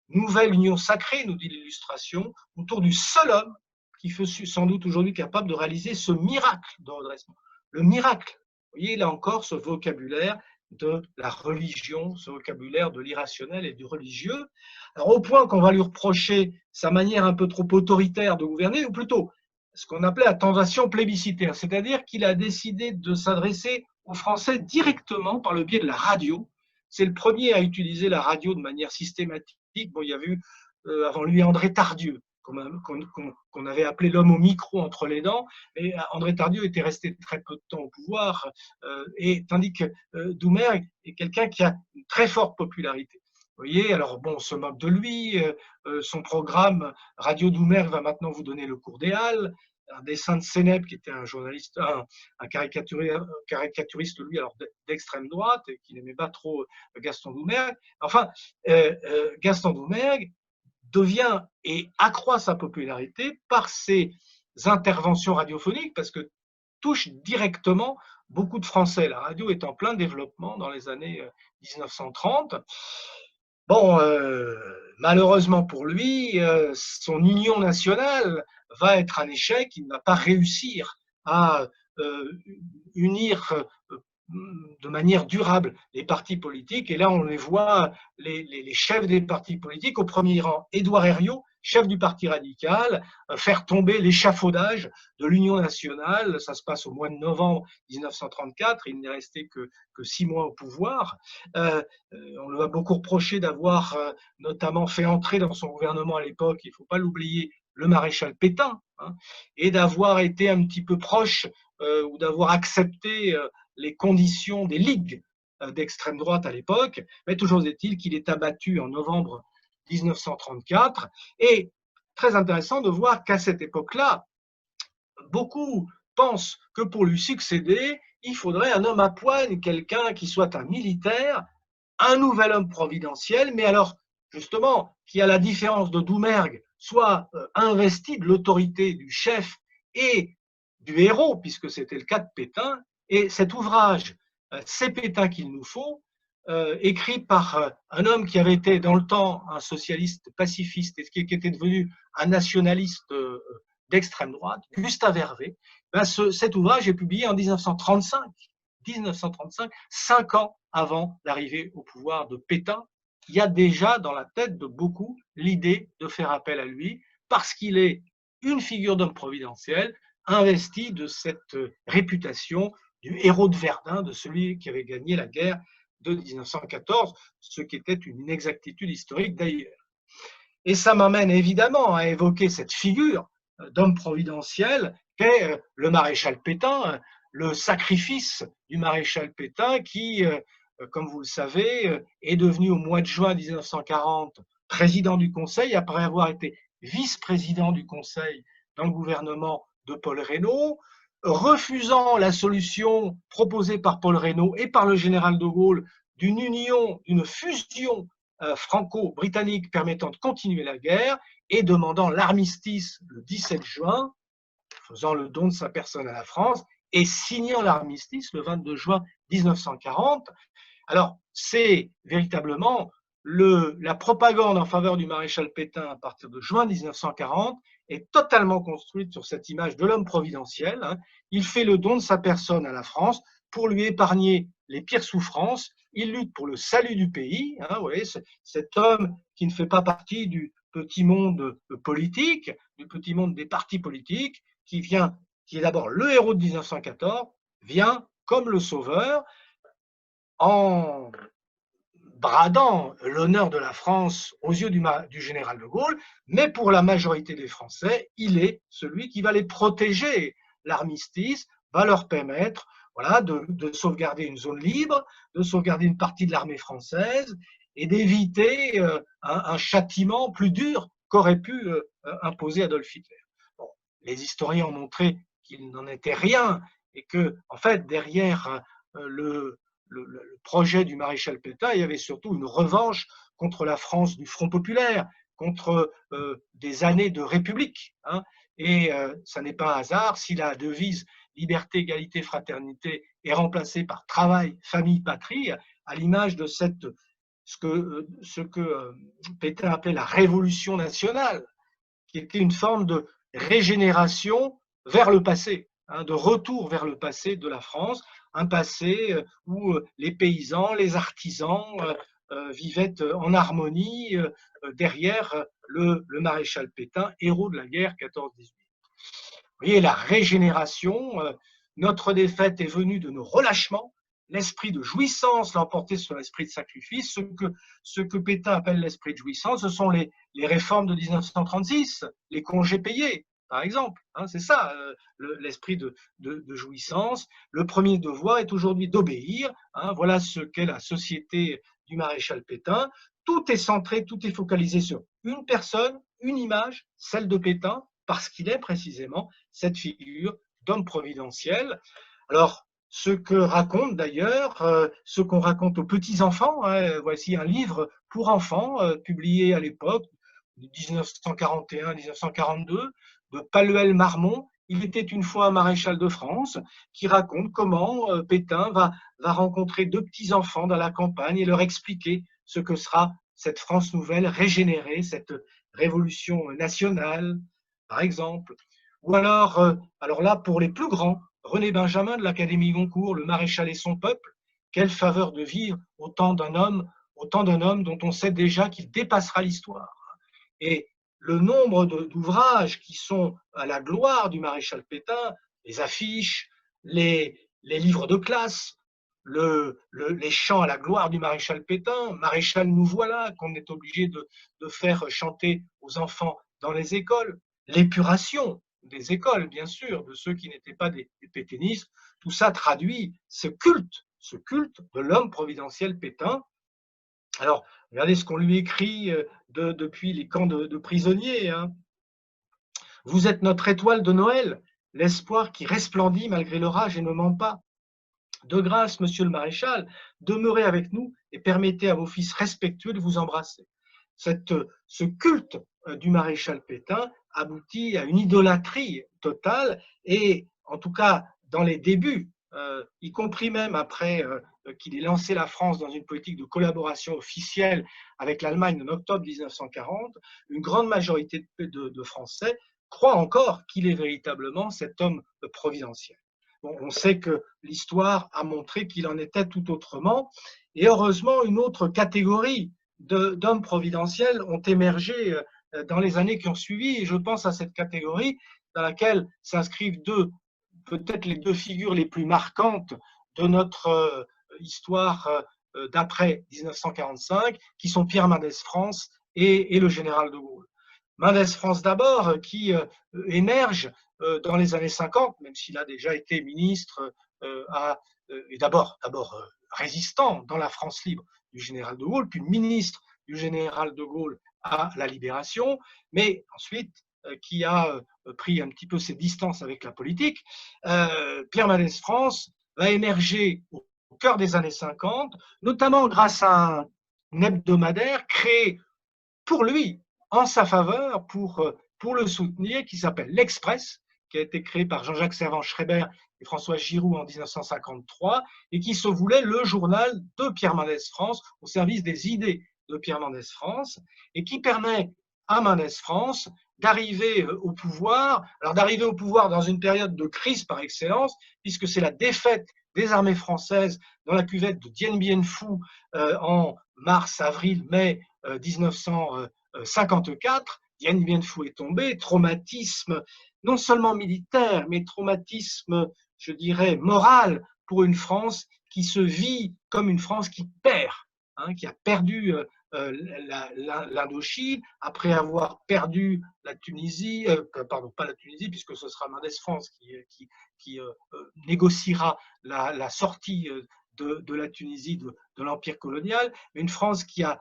Nouvelle union sacrée, nous dit l'illustration, autour du seul homme qui fut sans doute aujourd'hui capable de réaliser ce miracle de redressement. Le miracle, vous voyez là encore ce vocabulaire de la religion, ce vocabulaire de l'irrationnel et du religieux, alors au point qu'on va lui reprocher sa manière un peu trop autoritaire de gouverner, ou plutôt ce qu'on appelait la tentation plébiscitaire, c'est-à-dire qu'il a décidé de s'adresser aux Français directement par le biais de la radio. C'est le premier à utiliser la radio de manière systématique. Bon, il y a eu avant lui André Tardieu, qu'on avait appelé l'homme au micro entre les dents, et André Tardieu était resté très peu de temps au pouvoir, et tandis que Doumergue est quelqu'un qui a une très forte popularité. Vous voyez, alors bon, on se moque de lui, son programme Radio Doumergue va maintenant vous donner le cours des Halles, un dessin de Sénèbe, qui était un journaliste, un caricaturiste, lui, alors d'extrême droite, et qui n'aimait pas trop Gaston Doumergue. Enfin, Gaston Doumergue devient et accroît sa popularité par ses interventions radiophoniques, parce que touche directement beaucoup de Français. La radio est en plein développement dans les années 1930. Bon, malheureusement pour lui, son union nationale va être un échec. Il ne va pas réussir à unir de manière durable les partis politiques. Et là, on les voit, les chefs des partis politiques, au premier rang, Édouard Herriot, chef du Parti radical, faire tomber l'échafaudage de l'Union nationale. Ça se passe au mois de novembre 1934. Il n'est resté que 6 mois au pouvoir. On lui a beaucoup reproché d'avoir notamment fait entrer dans son gouvernement à l'époque, il ne faut pas l'oublier, le maréchal Pétain, hein, et d'avoir été un petit peu proche ou d'avoir accepté les conditions des ligues d'extrême droite à l'époque. Mais toujours est-il qu'il est abattu en novembre 1934. Et très intéressant de voir qu'à cette époque-là, beaucoup pensent que pour lui succéder, il faudrait un homme à poigne, quelqu'un qui soit un militaire, un nouvel homme providentiel, mais alors justement qui, à la différence de Doumergue, soit investi de l'autorité du chef et du héros, puisque c'était le cas de Pétain. Et cet ouvrage, C'est Pétain qu'il nous faut, écrit par un homme qui avait été dans le temps un socialiste pacifiste et qui était devenu un nationaliste d'extrême droite, Gustave Hervé, cet ouvrage est publié en 1935. 1935, 5 ans avant l'arrivée au pouvoir de Pétain. Il y a déjà dans la tête de beaucoup l'idée de faire appel à lui parce qu'il est une figure d'homme providentiel investi de cette réputation du héros de Verdun, de celui qui avait gagné la guerre de 1914, ce qui était une inexactitude historique d'ailleurs. Et ça m'amène évidemment à évoquer cette figure d'homme providentiel qu'est le maréchal Pétain, le sacrifice du maréchal Pétain qui, comme vous le savez, est devenu au mois de juin 1940 président du Conseil après avoir été vice-président du Conseil dans le gouvernement de Paul Reynaud, refusant la solution proposée par Paul Reynaud et par le général de Gaulle d'une union, d'une fusion franco-britannique permettant de continuer la guerre et demandant l'armistice le 17 juin, faisant le don de sa personne à la France et signant l'armistice le 22 juin 1940. Alors, c'est véritablement la propagande en faveur du maréchal Pétain à partir de juin 1940 est totalement construite sur cette image de l'homme providentiel. Hein. Il fait le don de sa personne à la France pour lui épargner les pires souffrances. Il lutte pour le salut du pays. Hein, vous voyez, cet homme qui ne fait pas partie du petit monde politique, du petit monde des partis politiques, qui est d'abord le héros de 1914, vient comme le sauveur en bradant l'honneur de la France aux yeux du général de Gaulle, mais pour la majorité des Français, il est celui qui va les protéger. L'armistice va leur permettre de sauvegarder une zone libre, de sauvegarder une partie de l'armée française et d'éviter un châtiment plus dur qu'aurait pu imposer Adolf Hitler. Bon, les historiens ont montré qu'il n'en était rien et que, en fait, derrière le projet du maréchal Pétain, il y avait surtout une revanche contre la France du Front populaire, contre des années de république. Hein. Et ça n'est pas un hasard si la devise liberté, égalité, fraternité est remplacée par travail, famille, patrie, à l'image de ce que Pétain appelait la révolution nationale, qui était une forme de régénération vers le passé, hein, de retour vers le passé de la France, un passé où les paysans, les artisans vivaient en harmonie derrière le maréchal Pétain, héros de la guerre 14-18. Vous voyez, la régénération, notre défaite est venue de nos relâchements, l'esprit de jouissance l'a emporté sur l'esprit de sacrifice. Ce que Pétain appelle l'esprit de jouissance, ce sont les réformes de 1936, les congés payés, par exemple. Hein, c'est ça, l'esprit de jouissance. Le premier devoir est aujourd'hui d'obéir. Hein, voilà ce qu'est la société du maréchal Pétain. Tout est centré, tout est focalisé sur une personne, une image, celle de Pétain, parce qu'il est précisément cette figure d'homme providentiel. Alors, ce que raconte d'ailleurs, ce qu'on raconte aux petits-enfants, hein, voici un livre pour enfants, publié à l'époque, 1941-1942, de Palluel Marmont. Il était une fois un maréchal de France, qui raconte comment Pétain va rencontrer deux petits-enfants dans la campagne et leur expliquer ce que sera cette France nouvelle régénérée, cette révolution nationale, par exemple. Ou alors là, pour les plus grands, René Benjamin de l'Académie Goncourt, Le maréchal et son peuple, quelle faveur de vivre autant d'un homme dont on sait déjà qu'il dépassera l'histoire. Et le nombre d'ouvrages qui sont à la gloire du maréchal Pétain, les affiches, les livres de classe, les chants à la gloire du maréchal Pétain, Maréchal nous voilà, qu'on est obligé de faire chanter aux enfants dans les écoles, l'épuration des écoles, bien sûr, de ceux qui n'étaient pas des pétainistes, tout ça traduit ce culte de l'homme providentiel Pétain. Alors, regardez ce qu'on lui écrit depuis les camps de prisonniers. Hein. Vous êtes notre étoile de Noël, l'espoir qui resplendit malgré l'orage et ne ment pas. De grâce, monsieur le maréchal, demeurez avec nous et permettez à vos fils respectueux de vous embrasser. Ce culte du maréchal Pétain aboutit à une idolâtrie totale et, en tout cas, dans les débuts, y compris même après qu'il ait lancé la France dans une politique de collaboration officielle avec l'Allemagne en octobre 1940, une grande majorité de Français croient encore qu'il est véritablement cet homme providentiel. Bon, on sait que l'histoire a montré qu'il en était tout autrement, et heureusement, une autre catégorie d'hommes providentiels ont émergé dans les années qui ont suivi, et je pense à cette catégorie dans laquelle s'inscrivent peut-être les deux figures les plus marquantes de notre histoire d'après 1945, qui sont Pierre Mendès France et le général de Gaulle. Mendès France d'abord, qui émerge dans les années 50, même s'il a déjà été ministre et d'abord résistant dans la France libre du général de Gaulle, puis ministre du général de Gaulle à la Libération, mais ensuite qui a pris un petit peu ses distances avec la politique. Pierre Mendès France va émerger au cœur des années 50, notamment grâce à un hebdomadaire créé pour lui, en sa faveur, pour le soutenir, qui s'appelle L'Express, qui a été créé par Jean-Jacques Servan-Schreiber et François Giroud en 1953, et qui se voulait le journal de Pierre Mendès France, au service des idées de Pierre Mendès France, et qui permet à Mendès France d'arriver au pouvoir, alors d'arriver au pouvoir dans une période de crise par excellence, puisque c'est la défaite des armées françaises dans la cuvette de Dien Bien Phu en mars, avril, mai 1954. Dien Bien Phu est tombé, traumatisme non seulement militaire, mais traumatisme, je dirais, moral pour une France qui se vit comme une France qui perd, hein, qui a perdu l'Indochine, après avoir perdu la Tunisie, pardon, pas la Tunisie, puisque ce sera Mendès France qui négociera la sortie de la Tunisie de l'empire colonial, une France qui a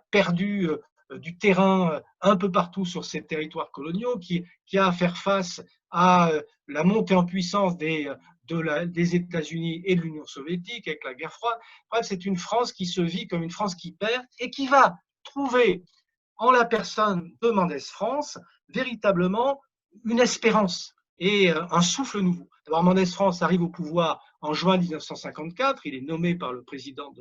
perdu du terrain un peu partout sur ses territoires coloniaux, qui a à faire face à la montée en puissance des États-Unis et de l'Union soviétique avec la guerre froide. Bref, c'est une France qui se vit comme une France qui perd et qui va trouver en la personne de Mendès France véritablement une espérance et un souffle nouveau. D'abord, Mendès France arrive au pouvoir en juin 1954, il est nommé par le président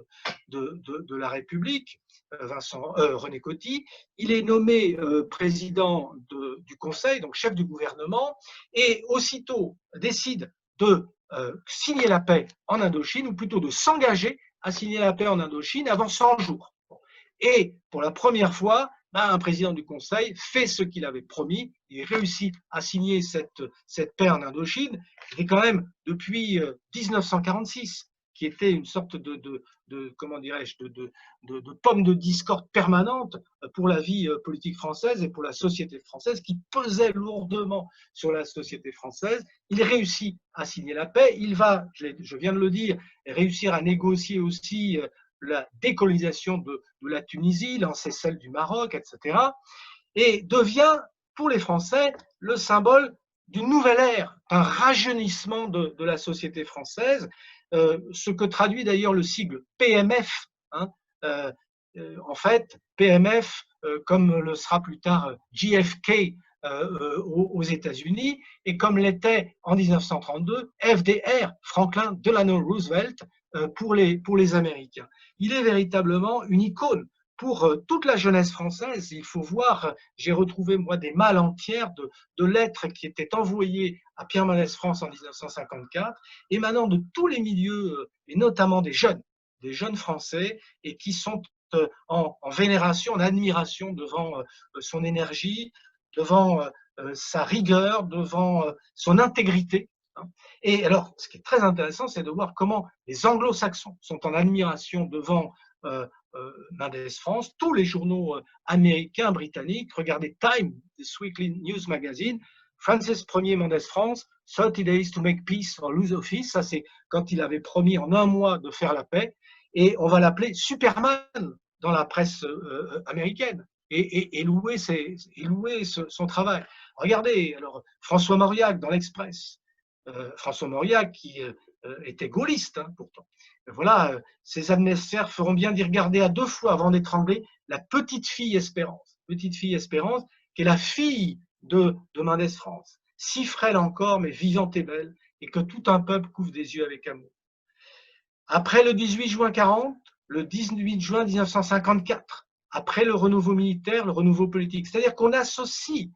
de la République, René Coty, il est nommé président du Conseil, donc chef du gouvernement, et aussitôt décide de signer la paix en Indochine, ou plutôt de s'engager à signer la paix en Indochine avant 100 jours. Et pour la première fois, un président du Conseil fait ce qu'il avait promis, il réussit à signer cette paix en Indochine, et quand même depuis 1946, qui était une sorte comment dirais-je, de pomme de discorde permanente pour la vie politique française et pour la société française, qui pesait lourdement sur la société française. Il réussit à signer la paix, il va, je viens de le dire, réussir à négocier aussi la décolonisation de la Tunisie, lancer celle du Maroc, etc. Et devient, pour les Français, le symbole d'une nouvelle ère, un rajeunissement de la société française, ce que traduit d'ailleurs le sigle PMF. Hein, en fait, PMF, comme le sera plus tard JFK aux États-Unis, et comme l'était en 1932 FDR, Franklin Delano Roosevelt, pour les Américains. Il est véritablement une icône pour toute la jeunesse française. Il faut voir, j'ai retrouvé moi des malles entières de lettres qui étaient envoyées à Pierre Mendès France en 1954, émanant de tous les milieux, et notamment des jeunes Français, et qui sont en vénération, en admiration devant son énergie, devant sa rigueur, devant son intégrité. Et alors, ce qui est très intéressant, c'est de voir comment les anglo-saxons sont en admiration devant Mendès France. Tous les journaux américains, britanniques, regardez Time, This Weekly News Magazine, Francis Ier Mendès France, 30 days to make peace or lose office. Ça, c'est quand il avait promis en un mois de faire la paix. Et on va l'appeler Superman dans la presse américaine. Et louer son travail. Regardez, alors, François Mauriac dans l'Express. François Mauriac qui était gaulliste, hein, pourtant. Voilà, ses adversaires feront bien d'y regarder à deux fois avant d'étrangler la petite fille Espérance, qui est la fille de Mendès France, si frêle encore, mais vivante et belle, et que tout un peuple couvre des yeux avec amour. Après le 18 juin 40, le 18 juin 1954, après le renouveau militaire, le renouveau politique, c'est-à-dire qu'on associe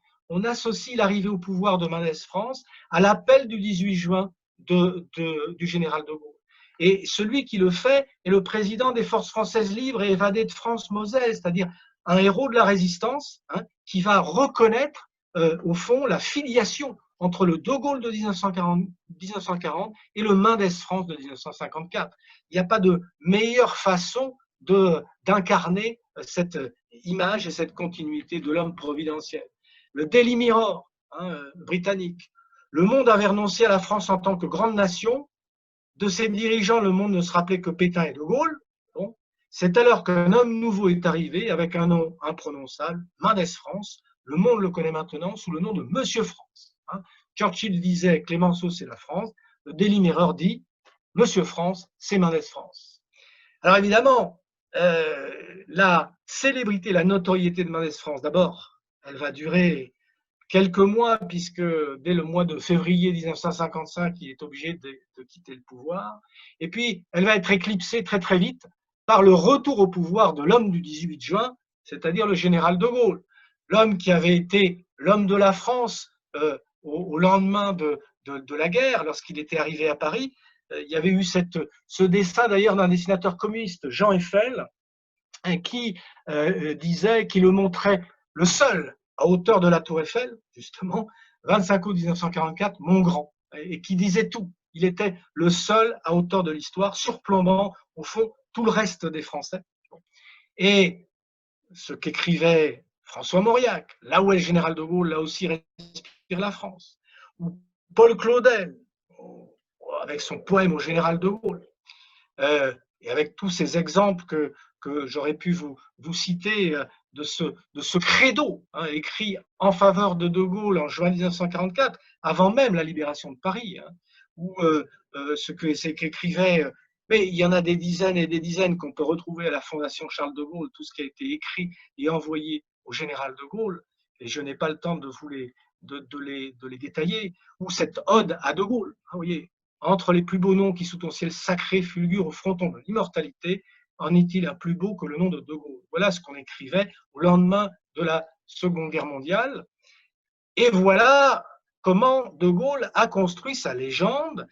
l'arrivée au pouvoir de Mendès France à l'appel du 18 juin du général de Gaulle. Et celui qui le fait est le président des forces françaises libres et évadées de France-Moselle, c'est-à-dire un héros de la résistance, hein, qui va reconnaître au fond la filiation entre le de Gaulle de 1940 et le Mendès France de 1954. Il n'y a pas de meilleure façon d'incarner cette image et cette continuité de l'homme providentiel. Le Daily Mirror, hein, britannique. Le monde avait renoncé à la France en tant que grande nation. De ses dirigeants, le monde ne se rappelait que Pétain et de Gaulle. Bon. C'est alors qu'un homme nouveau est arrivé avec un nom imprononçable, Mendès France. Le monde le connaît maintenant sous le nom de Monsieur France. Hein. Churchill disait Clémenceau, c'est la France. Le Daily Mirror dit Monsieur France, c'est Mendès France. Alors évidemment, la célébrité, la notoriété de Mendès France, d'abord, elle va durer quelques mois, puisque dès le mois de février 1955, il est obligé de quitter le pouvoir. Et puis, elle va être éclipsée très très vite par le retour au pouvoir de l'homme du 18 juin, c'est-à-dire le général de Gaulle. L'homme qui avait été l'homme de la France au lendemain de la guerre, lorsqu'il était arrivé à Paris. Il y avait eu ce dessin d'ailleurs d'un dessinateur communiste, Jean Eiffel, qui disait qu'il le montrait le seul à hauteur de la tour Eiffel, justement, 25 août 1944, mon grand, et qui disait tout. Il était le seul à hauteur de l'histoire, surplombant au fond tout le reste des Français. Et ce qu'écrivait François Mauriac, là où est le général de Gaulle, là aussi respire la France, ou Paul Claudel, avec son poème au général de Gaulle, et avec tous ces exemples que j'aurais pu vous citer de ce credo, hein, écrit en faveur de Gaulle en juin 1944, avant même la libération de Paris, hein, ou ce qu'écrivait, mais il y en a des dizaines et des dizaines qu'on peut retrouver à la Fondation Charles de Gaulle, tout ce qui a été écrit et envoyé au général de Gaulle, et je n'ai pas le temps de vous les détailler, ou cette ode à de Gaulle, hein, vous voyez, entre les plus beaux noms qui sous ton ciel sacré fulgurent au fronton de l'immortalité, en est-il un plus beau que le nom de Gaulle? Voilà ce qu'on écrivait au lendemain de la Seconde Guerre mondiale. Et voilà comment de Gaulle a construit sa légende,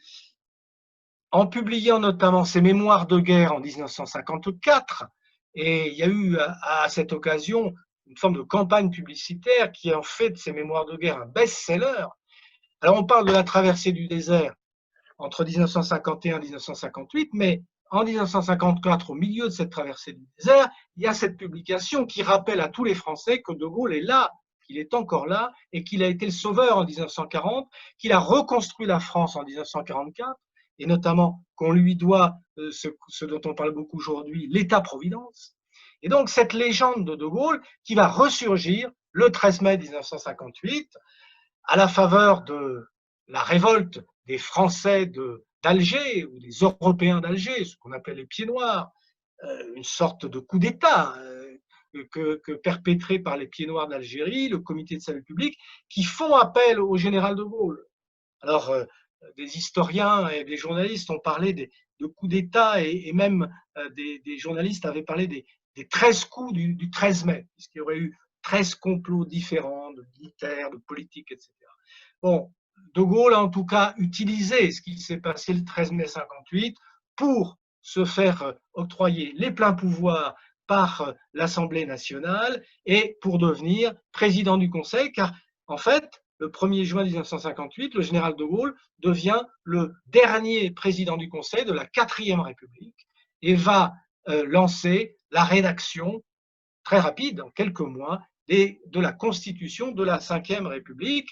en publiant notamment ses mémoires de guerre en 1954. Et il y a eu à cette occasion une forme de campagne publicitaire qui a fait de ses mémoires de guerre un best-seller. Alors on parle de la traversée du désert entre 1951 et 1958, mais en 1954, au milieu de cette traversée du désert, il y a cette publication qui rappelle à tous les Français que de Gaulle est là, qu'il est encore là, et qu'il a été le sauveur en 1940, qu'il a reconstruit la France en 1944, et notamment qu'on lui doit ce dont on parle beaucoup aujourd'hui, l'État-providence. Et donc cette légende de Gaulle qui va ressurgir le 13 mai 1958, à la faveur de la révolte des Français d'Alger, ou des Européens d'Alger, ce qu'on appelle les Pieds Noirs, une sorte de coup d'État que perpétré par les Pieds Noirs d'Algérie, le Comité de salut public, qui font appel au général de Gaulle. Alors, des historiens et des journalistes ont parlé de coups d'État et même des journalistes avaient parlé des 13 coups du 13 mai, puisqu'il y aurait eu 13 complots différents de militaires, de politiques, etc. Bon, de Gaulle a en tout cas utilisé ce qui s'est passé le 13 mai 58 pour se faire octroyer les pleins pouvoirs par l'Assemblée nationale et pour devenir président du Conseil, car en fait, le 1er juin 1958, le général de Gaulle devient le dernier président du Conseil de la 4e République et va lancer la rédaction très rapide, en quelques mois, de la Constitution de la 5e République.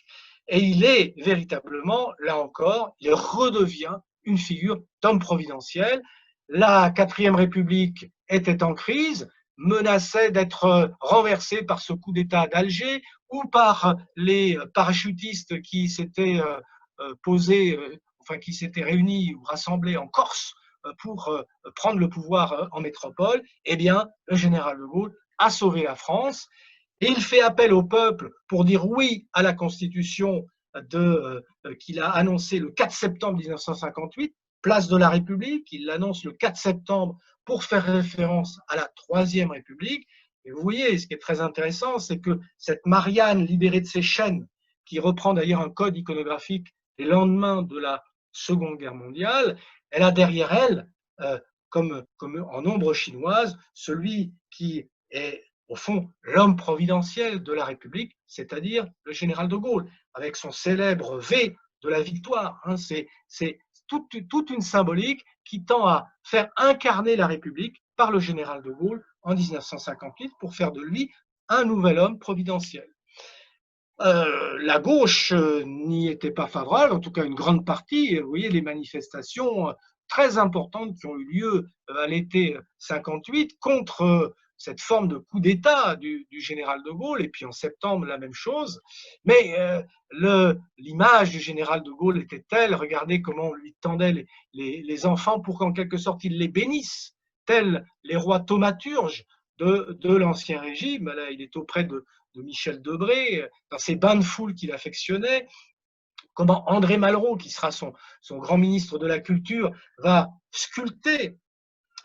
Et il est véritablement, là encore, il redevient une figure d'homme providentiel. La 4e République était en crise, menaçait d'être renversée par ce coup d'État d'Alger ou par les parachutistes qui s'étaient posés, enfin qui s'étaient réunis ou rassemblés en Corse pour prendre le pouvoir en métropole. Eh bien, le général de Gaulle a sauvé la France et il fait appel au peuple pour dire oui à la Constitution qu'il a annoncée le 4 septembre 1958, place de la République. Il l'annonce le 4 septembre pour faire référence à la 3e République. Et vous voyez, ce qui est très intéressant, c'est que cette Marianne libérée de ses chaînes, qui reprend d'ailleurs un code iconographique des lendemains de la Seconde Guerre mondiale, elle a derrière elle, comme en ombre chinoise, celui qui est au fond l'homme providentiel de la République, c'est-à-dire le général de Gaulle, avec son célèbre V de la victoire. Hein, c'est toute une symbolique qui tend à faire incarner la République par le général de Gaulle en 1958 pour faire de lui un nouvel homme providentiel. La gauche n'y était pas favorable, en tout cas une grande partie. Vous voyez les manifestations très importantes qui ont eu lieu à l'été 58 contre cette forme de coup d'État du général de Gaulle, et puis en septembre la même chose. Mais l'image du général de Gaulle était telle, regardez comment on lui tendait les enfants pour qu'en quelque sorte il les bénisse, tels les rois thaumaturges de l'Ancien Régime. Là, il est auprès de Michel Debré, dans ses bains de foule qu'il affectionnait, comment André Malraux, qui sera son grand ministre de la Culture, va sculpter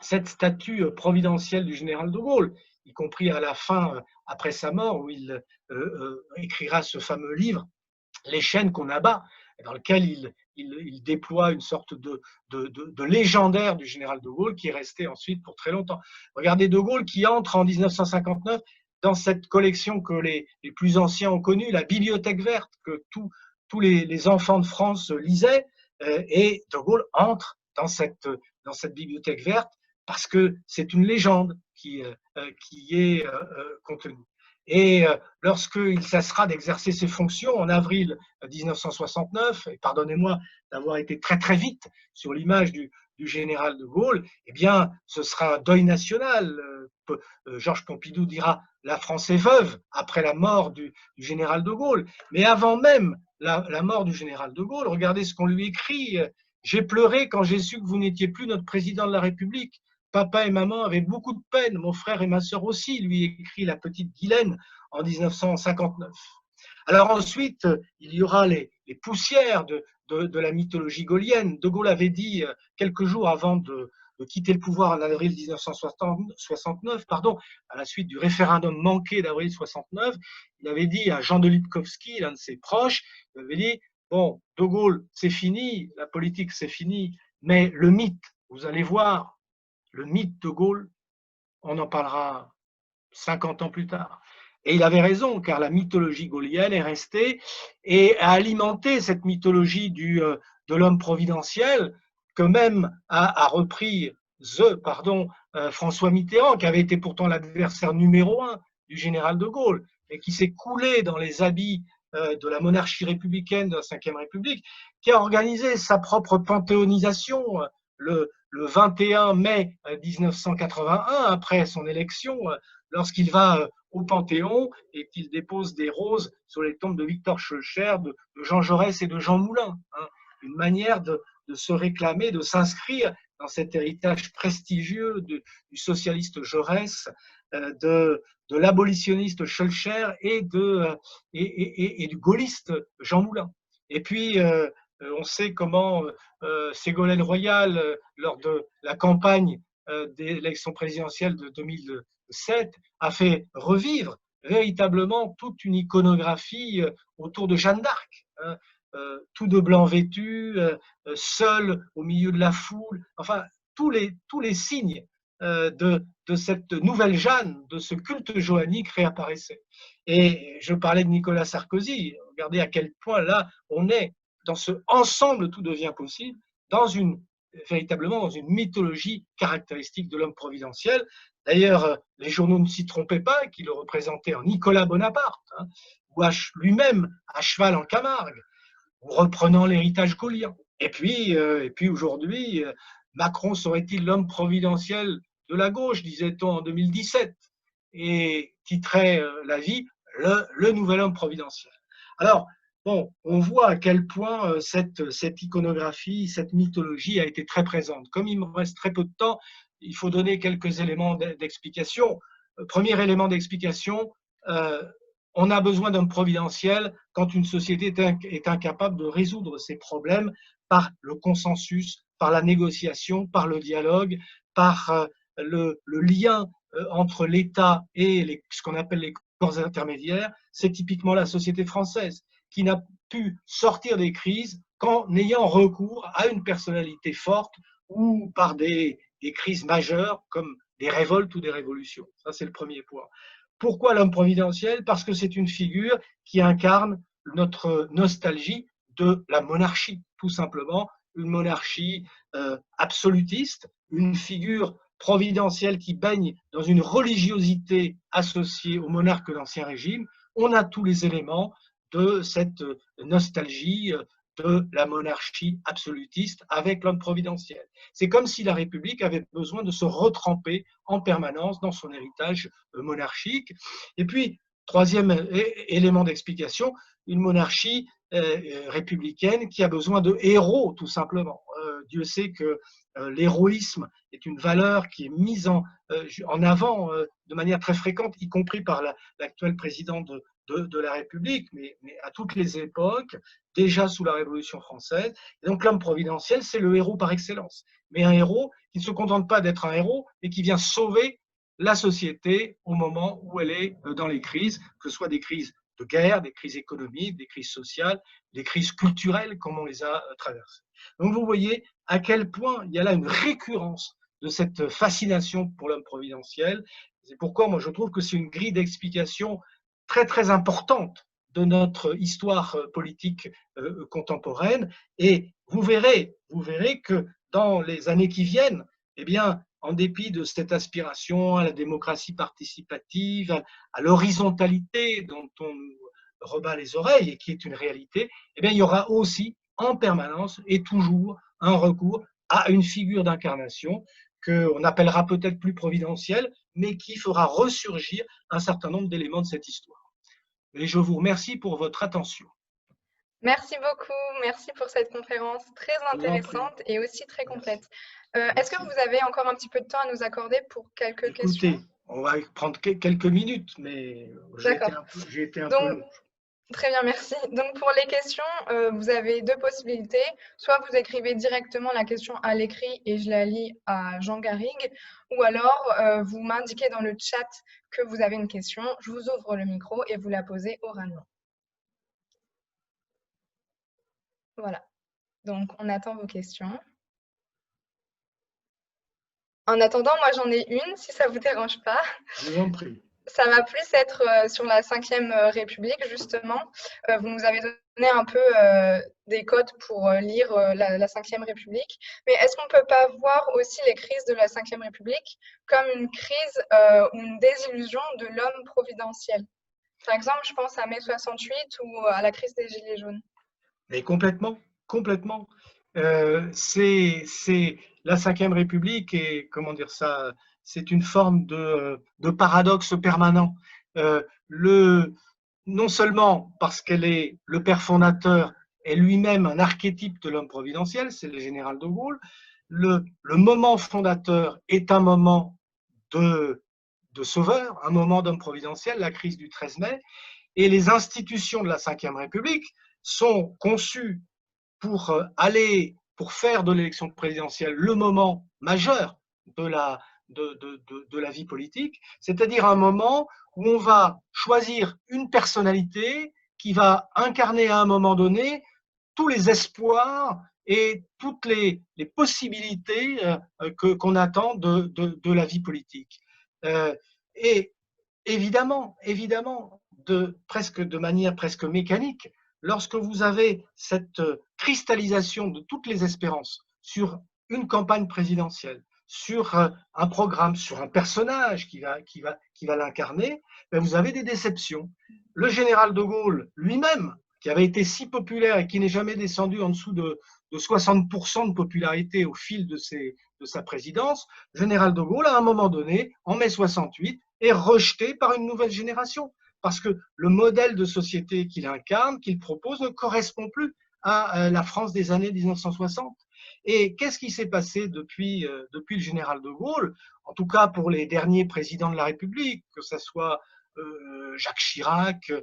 cette statue providentielle du général de Gaulle, y compris à la fin, après sa mort, où il écrira ce fameux livre, Les chaînes qu'on abat, dans lequel il déploie une sorte de légendaire du général de Gaulle qui est resté ensuite pour très longtemps. Regardez de Gaulle qui entre en 1959 dans cette collection que les plus anciens ont connue, la Bibliothèque verte, que tous les enfants de France lisaient, et de Gaulle entre dans cette Bibliothèque verte parce que c'est une légende qui est contenue. Et lorsqu'il cessera d'exercer ses fonctions en avril 1969, et pardonnez-moi d'avoir été très très vite sur l'image du général de Gaulle, eh bien ce sera un deuil national. Georges Pompidou dira « la France est veuve » après la mort du général de Gaulle. Mais avant même la mort du général de Gaulle, regardez ce qu'on lui écrit. « J'ai pleuré quand j'ai su que vous n'étiez plus notre président de la République. Papa et maman avaient beaucoup de peine, mon frère et ma sœur aussi », lui écrit la petite Guylaine en 1959. Alors ensuite, il y aura les poussières de la mythologie gaulienne. De Gaulle avait dit quelques jours avant de quitter le pouvoir en avril 1969, à la suite du référendum manqué d'avril 69, il avait dit à Jean de Lipkowski, l'un de ses proches, il avait dit « Bon, de Gaulle, c'est fini, la politique, c'est fini, mais le mythe, vous allez voir, le mythe de Gaulle, on en parlera 50 ans plus tard. » Et il avait raison, car la mythologie gaulienne est restée et a alimenté cette mythologie de l'homme providentiel que même a repris François Mitterrand, qui avait été pourtant l'adversaire numéro 1 du général de Gaulle, et qui s'est coulé dans les habits de la monarchie républicaine de la Ve République, qui a organisé sa propre panthéonisation le 21 mai 1981, après son élection, lorsqu'il va au Panthéon et qu'il dépose des roses sur les tombes de Victor Schœlcher, de Jean Jaurès et de Jean Moulin. Hein. Une manière de se réclamer, de s'inscrire dans cet héritage prestigieux du socialiste Jaurès, de l'abolitionniste Schœlcher et du gaulliste Jean Moulin. Et puis, on sait comment Ségolène Royal, lors de la campagne de l'élection présidentielle de 2007, a fait revivre véritablement toute une iconographie autour de Jeanne d'Arc. Hein, tout de blanc vêtu, seul au milieu de la foule, enfin, tous les signes de cette nouvelle Jeanne, de ce culte joannique réapparaissaient. Et je parlais de Nicolas Sarkozy, regardez à quel point là, on est dans ce ensemble, tout devient possible, véritablement dans une mythologie caractéristique de l'homme providentiel. D'ailleurs, les journaux ne s'y trompaient pas, qui le représentaient en Nicolas Bonaparte, hein, ou lui-même à cheval en Camargue, ou reprenant l'héritage gaullien. Et puis aujourd'hui, Macron serait-il l'homme providentiel de la gauche, disait-on en 2017, et titrait La Vie le nouvel homme providentiel. Alors, bon, on voit à quel point cette iconographie, cette mythologie a été très présente. Comme il me reste très peu de temps, il faut donner quelques éléments d'explication. Premier élément d'explication, on a besoin d'un providentiel quand une société est incapable de résoudre ses problèmes par le consensus, par la négociation, par le dialogue, par le lien entre l'État et ce qu'on appelle les corps intermédiaires. C'est typiquement la société française qui n'a pu sortir des crises qu'en ayant recours à une personnalité forte ou par des crises majeures comme des révoltes ou des révolutions. Ça, c'est le premier point. Pourquoi l'homme providentiel? Parce que c'est une figure qui incarne notre nostalgie de la monarchie, tout simplement, une monarchie absolutiste, une figure providentielle qui baigne dans une religiosité associée au monarque d'Ancien Régime. On a tous les éléments de cette nostalgie de la monarchie absolutiste avec l'homme providentiel. C'est comme si la République avait besoin de se retremper en permanence dans son héritage monarchique. Et puis, troisième élément d'explication, une monarchie républicaine qui a besoin de héros, tout simplement. Dieu sait que l'héroïsme est une valeur qui est mise en avant de manière très fréquente, y compris par l'actuel président de la République, mais à toutes les époques, déjà sous la Révolution française. Et donc l'homme providentiel, c'est le héros par excellence. Mais un héros qui ne se contente pas d'être un héros, mais qui vient sauver la société au moment où elle est dans les crises, que ce soit des crises de guerre, des crises économiques, des crises sociales, des crises culturelles, comme on les a traversées. Donc vous voyez à quel point il y a là une récurrence de cette fascination pour l'homme providentiel. C'est pourquoi moi je trouve que c'est une grille d'explication très très importante de notre histoire politique contemporaine. Et vous verrez que dans les années qui viennent, eh bien, en dépit de cette aspiration à la démocratie participative, à l'horizontalité dont on nous rebat les oreilles et qui est une réalité, eh bien, il y aura aussi en permanence et toujours un recours à une figure d'incarnation qu'on appellera peut-être plus providentielle, mais qui fera ressurgir un certain nombre d'éléments de cette histoire. Et je vous remercie pour votre attention. Merci beaucoup, merci pour cette conférence très intéressante et aussi très complète. Est-ce que vous avez encore un petit peu de temps à nous accorder pour quelques questions? Écoutez, on va prendre quelques minutes, mais j'ai été un peu long. Très bien, merci. Donc pour les questions, vous avez deux possibilités. Soit vous écrivez directement la question à l'écrit et je la lis à Jean Garrigue, ou alors vous m'indiquez dans le chat que vous avez une question, je vous ouvre le micro et vous la posez oralement. Voilà. Donc on attend vos questions. En attendant, moi j'en ai une, si ça vous dérange pas. Je vous en prie. Ça va plus être sur la Ve République, justement. Vous nous avez donné un peu des codes pour lire la Ve République. Mais est-ce qu'on ne peut pas voir aussi les crises de la Ve République comme une crise ou une désillusion de l'homme providentiel? Par exemple, je pense à mai 68 ou à la crise des Gilets jaunes. Mais complètement, complètement. C'est la Ve République et comment dire ça, c'est une forme de paradoxe permanent. Non seulement parce qu'elle est le père fondateur, est lui-même un archétype de l'homme providentiel, c'est le général de Gaulle, le moment fondateur est un moment de sauveur, un moment d'homme providentiel, la crise du 13 mai, et les institutions de la Ve République sont conçues pour faire de l'élection présidentielle le moment majeur de la vie politique, c'est-à-dire un moment où on va choisir une personnalité qui va incarner à un moment donné tous les espoirs et toutes les possibilités qu'on attend de la vie politique. Et évidemment, de manière presque mécanique, lorsque vous avez cette cristallisation de toutes les espérances sur une campagne présidentielle, sur un programme, sur un personnage qui va l'incarner, vous avez des déceptions. Le général de Gaulle lui-même, qui avait été si populaire et qui n'est jamais descendu en dessous de 60% de popularité au fil de sa présidence, le général de Gaulle, à un moment donné, en mai 68, est rejeté par une nouvelle génération parce que le modèle de société qu'il incarne, qu'il propose, ne correspond plus à la France des années 1960. Et qu'est-ce qui s'est passé depuis le général de Gaulle, en tout cas pour les derniers présidents de la République, que ce soit Jacques Chirac,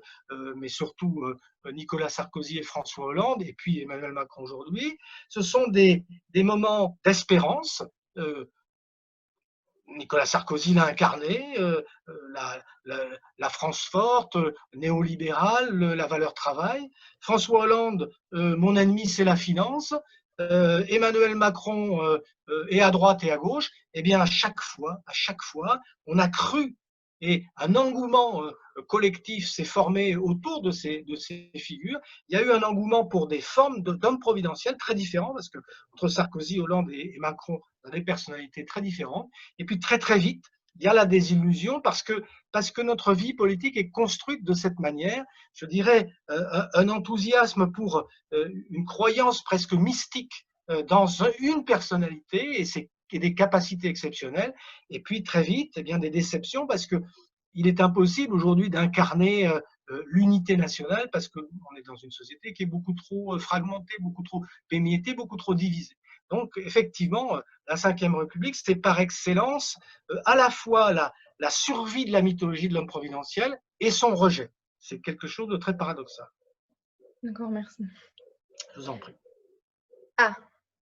mais surtout Nicolas Sarkozy et François Hollande, et puis Emmanuel Macron aujourd'hui, ce sont des moments d'espérance. Nicolas Sarkozy l'a incarné, la France forte, néolibérale, la valeur travail. François Hollande, mon ennemi c'est la finance. Emmanuel Macron est à droite et à gauche. Eh bien, à chaque fois, on a cru et un engouement collectif s'est formé autour de ces figures. Il y a eu un engouement pour des formes d'hommes providentiels très différents, parce que entre Sarkozy, Hollande et Macron, on a des personnalités très différentes. Et puis très très vite, il y a la désillusion parce que notre vie politique est construite de cette manière. Je dirais un enthousiasme pour une croyance presque mystique dans une personnalité et des capacités exceptionnelles. Et puis très vite, eh bien, des déceptions parce que il est impossible aujourd'hui d'incarner l'unité nationale parce qu'on est dans une société qui est beaucoup trop fragmentée, beaucoup trop pémiettée, beaucoup trop divisée. Donc, effectivement, la Ve République, c'est par excellence à la fois la survie de la mythologie de l'homme providentiel et son rejet. C'est quelque chose de très paradoxal. D'accord, merci. Je vous en prie. Ah,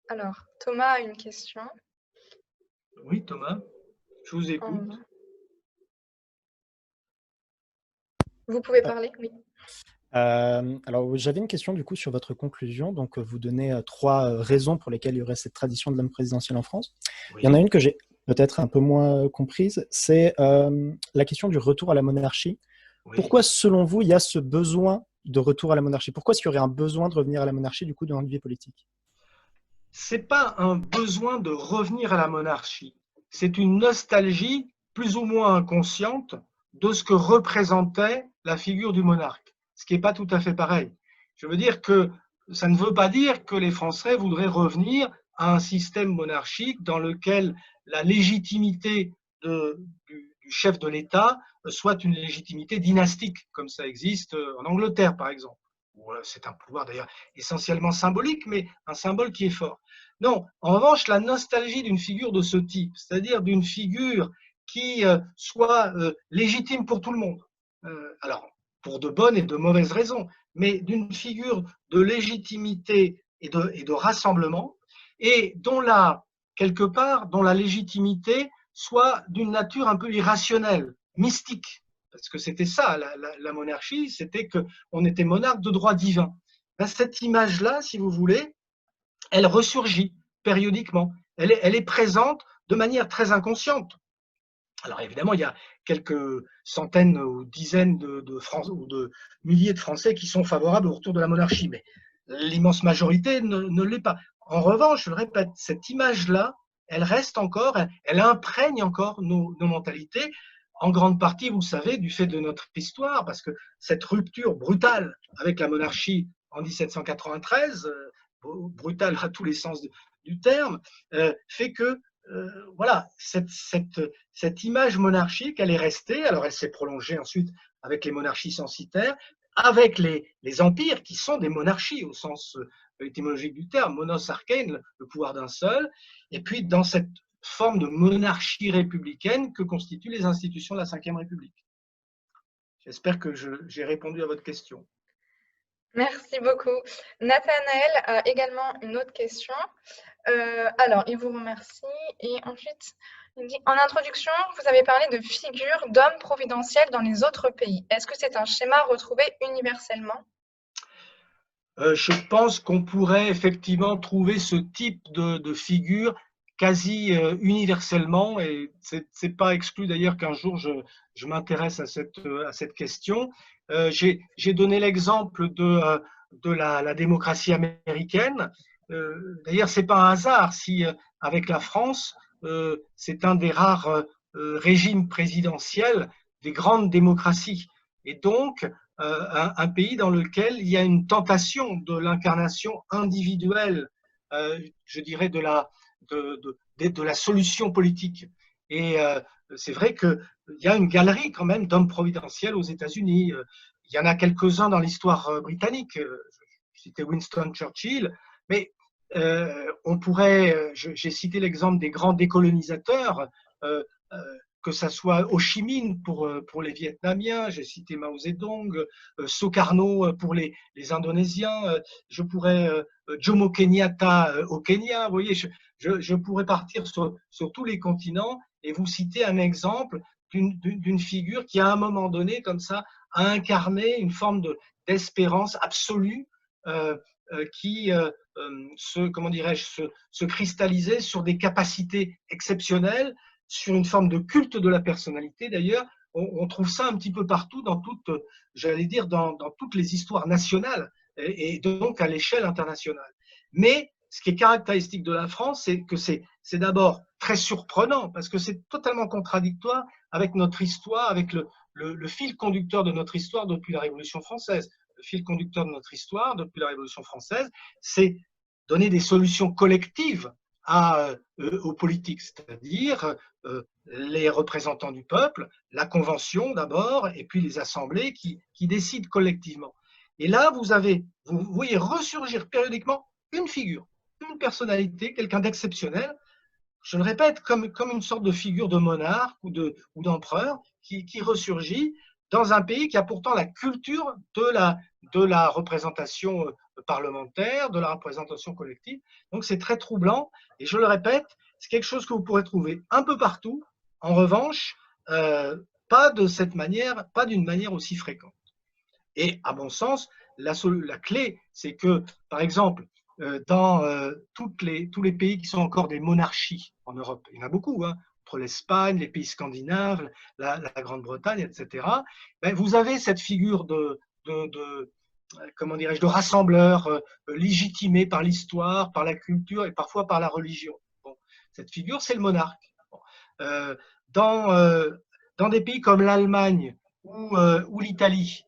alors, Thomas a une question. Oui, Thomas, je vous écoute. Vous pouvez parler, oui. Alors, j'avais une question du coup sur votre conclusion. Donc, vous donnez 3 raisons pour lesquelles il y aurait cette tradition de l'homme présidentiel en France. Oui. Il y en a une que j'ai peut-être un peu moins comprise, c'est la question du retour à la monarchie. Oui. Pourquoi, selon vous, il y a ce besoin de retour à la monarchie? Pourquoi est-ce qu'il y aurait un besoin de revenir à la monarchie du coup dans notre vie politique? C'est pas un besoin de revenir à la monarchie. C'est une nostalgie plus ou moins inconsciente de ce que représentait la figure du monarque, ce qui n'est pas tout à fait pareil. Je veux dire que ça ne veut pas dire que les Français voudraient revenir à un système monarchique dans lequel la légitimité du chef de l'État soit une légitimité dynastique, comme ça existe en Angleterre, par exemple. C'est un pouvoir d'ailleurs essentiellement symbolique, mais un symbole qui est fort. Non, en revanche, la nostalgie d'une figure de ce type, c'est-à-dire d'une figure qui soit légitime pour tout le monde, alors pour de bonnes et de mauvaises raisons, mais d'une figure de légitimité et de rassemblement, et dont quelque part, dont la légitimité soit d'une nature un peu irrationnelle, mystique. Parce que c'était ça, la monarchie, c'était qu'on était monarque de droit divin. Cette image-là, si vous voulez, elle ressurgit périodiquement. Elle est présente de manière très inconsciente. Alors évidemment, il y a quelques centaines ou dizaines ou de milliers de Français qui sont favorables au retour de la monarchie, mais l'immense majorité ne l'est pas. En revanche, je le répète, cette image-là, elle reste encore, elle imprègne encore nos mentalités, en grande partie, vous savez, du fait de notre histoire, parce que cette rupture brutale avec la monarchie en 1793, brutale à tous les sens du terme, fait que voilà, cette image monarchique, elle est restée. Alors, elle s'est prolongée ensuite avec les monarchies censitaires, avec les empires qui sont des monarchies au sens étymologique du terme, monos archein, le pouvoir d'un seul, et puis dans cette forme de monarchie républicaine que constituent les institutions de la Ve République. J'espère que j'ai répondu à votre question. Merci beaucoup. Nathanaël a également une autre question. Alors, il vous remercie et ensuite, il dit, en introduction, vous avez parlé de figures d'hommes providentiels dans les autres pays. Est-ce que c'est un schéma retrouvé universellement? Je pense qu'on pourrait effectivement trouver ce type de figure quasi universellement, et c'est pas exclu d'ailleurs qu'un jour je m'intéresse à cette question. J'ai donné l'exemple de la démocratie américaine. D'ailleurs, c'est pas un hasard si avec la France, c'est un des rares régimes présidentiels des grandes démocraties. Et donc, un pays dans lequel il y a une tentation de l'incarnation individuelle, je dirais, de la solution politique. Et c'est vrai qu'il y a une galerie quand même d'hommes providentiels aux États-Unis. Il y en a quelques-uns dans l'histoire britannique. Je citais Winston Churchill, mais on pourrait, j'ai cité l'exemple des grands décolonisateurs, que ça soit Ho Chi Minh pour les Vietnamiens, j'ai cité Mao Zedong, Sukarno pour les Indonésiens, je pourrais Jomo Kenyatta au Kenya, vous voyez, je pourrais partir sur tous les continents et vous citer un exemple d'une figure qui, à un moment donné, comme ça, a incarné une forme d'espérance absolue qui comment dirais-je, se cristallisait sur des capacités exceptionnelles, sur une forme de culte de la personnalité. D'ailleurs, on trouve ça un petit peu partout dans toutes, j'allais dire, dans toutes les histoires nationales et donc à l'échelle internationale. Mais ce qui est caractéristique de la France, c'est que c'est d'abord très surprenant parce que c'est totalement contradictoire avec notre histoire, avec le fil conducteur de notre histoire depuis la Révolution française. Le fil conducteur de notre histoire depuis la Révolution française, c'est donner des solutions collectives aux politiques, c'est-à-dire les représentants du peuple, la convention d'abord, et puis les assemblées qui décident collectivement. Et là, vous voyez ressurgir périodiquement une figure, une personnalité, quelqu'un d'exceptionnel, je le répète, comme une sorte de figure de monarque ou d'empereur qui ressurgit dans un pays qui a pourtant la culture de la représentation parlementaire, de la représentation collective. Donc c'est très troublant et je le répète, c'est quelque chose que vous pourrez trouver un peu partout. En revanche, pas de cette manière, pas d'une manière aussi fréquente. Et à mon sens, la clé, c'est que, par exemple, dans tous les pays qui sont encore des monarchies en Europe, il y en a beaucoup, hein, entre l'Espagne, les pays scandinaves, la Grande-Bretagne, etc., ben, vous avez cette figure comment dirais-je, de rassembleur légitimé par l'histoire, par la culture et parfois par la religion. Bon, cette figure, c'est le monarque. Bon. Dans des pays comme l'Allemagne ou l'Italie,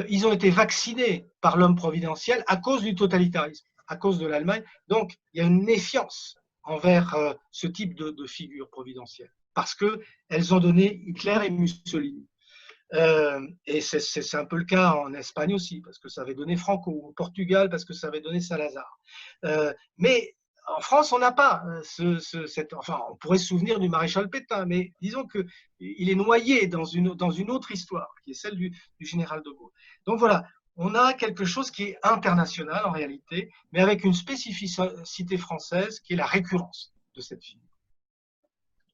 ils ont été vaccinés par l'homme providentiel à cause du totalitarisme, à cause de l'Allemagne. Donc, il y a une méfiance envers ce type de figure providentielle, parce qu'elles ont donné Hitler et Mussolini. Et c'est un peu le cas en Espagne aussi, parce que ça avait donné Franco, au Portugal, parce que ça avait donné Salazar. Mais en France, on n'a pas enfin, on pourrait se souvenir du maréchal Pétain, mais disons qu'il est noyé dans une autre histoire, qui est celle du général de Gaulle. Donc voilà, on a quelque chose qui est international en réalité, mais avec une spécificité française qui est la récurrence de cette figure.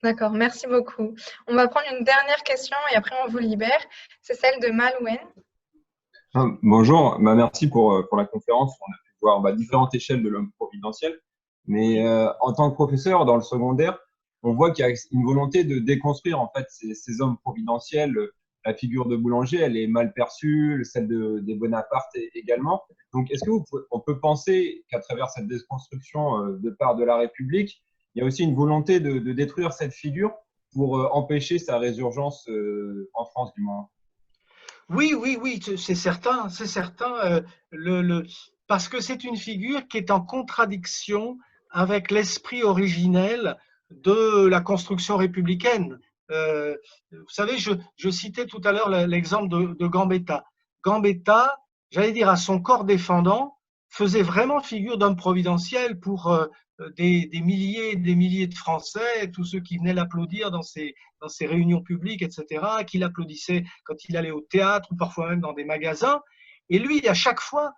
D'accord, merci beaucoup. On va prendre une dernière question et après on vous libère. C'est celle de Malouane. Bonjour, merci pour la conférence. On a pu voir différentes échelles de l'homme providentiel. Mais en tant que professeur dans le secondaire, on voit qu'il y a une volonté de déconstruire en fait ces hommes providentiels. La figure de Boulanger, elle est mal perçue, celle des Bonaparte également. Donc, est-ce qu'on peut penser qu'à travers cette déconstruction de part de la République, il y a aussi une volonté de détruire cette figure pour empêcher sa résurgence en France, du moins? Oui, c'est certain, c'est certain. Parce que c'est une figure qui est en contradiction avec l'esprit originel de la construction républicaine. Vous savez, je citais tout à l'heure l'exemple de Gambetta. Gambetta, j'allais dire à son corps défendant, faisait vraiment figure d'homme providentiel pour des milliers et des milliers de Français, tous ceux qui venaient l'applaudir dans ses réunions publiques, etc., qui l'applaudissaient quand il allait au théâtre ou parfois même dans des magasins. Et lui, à chaque fois,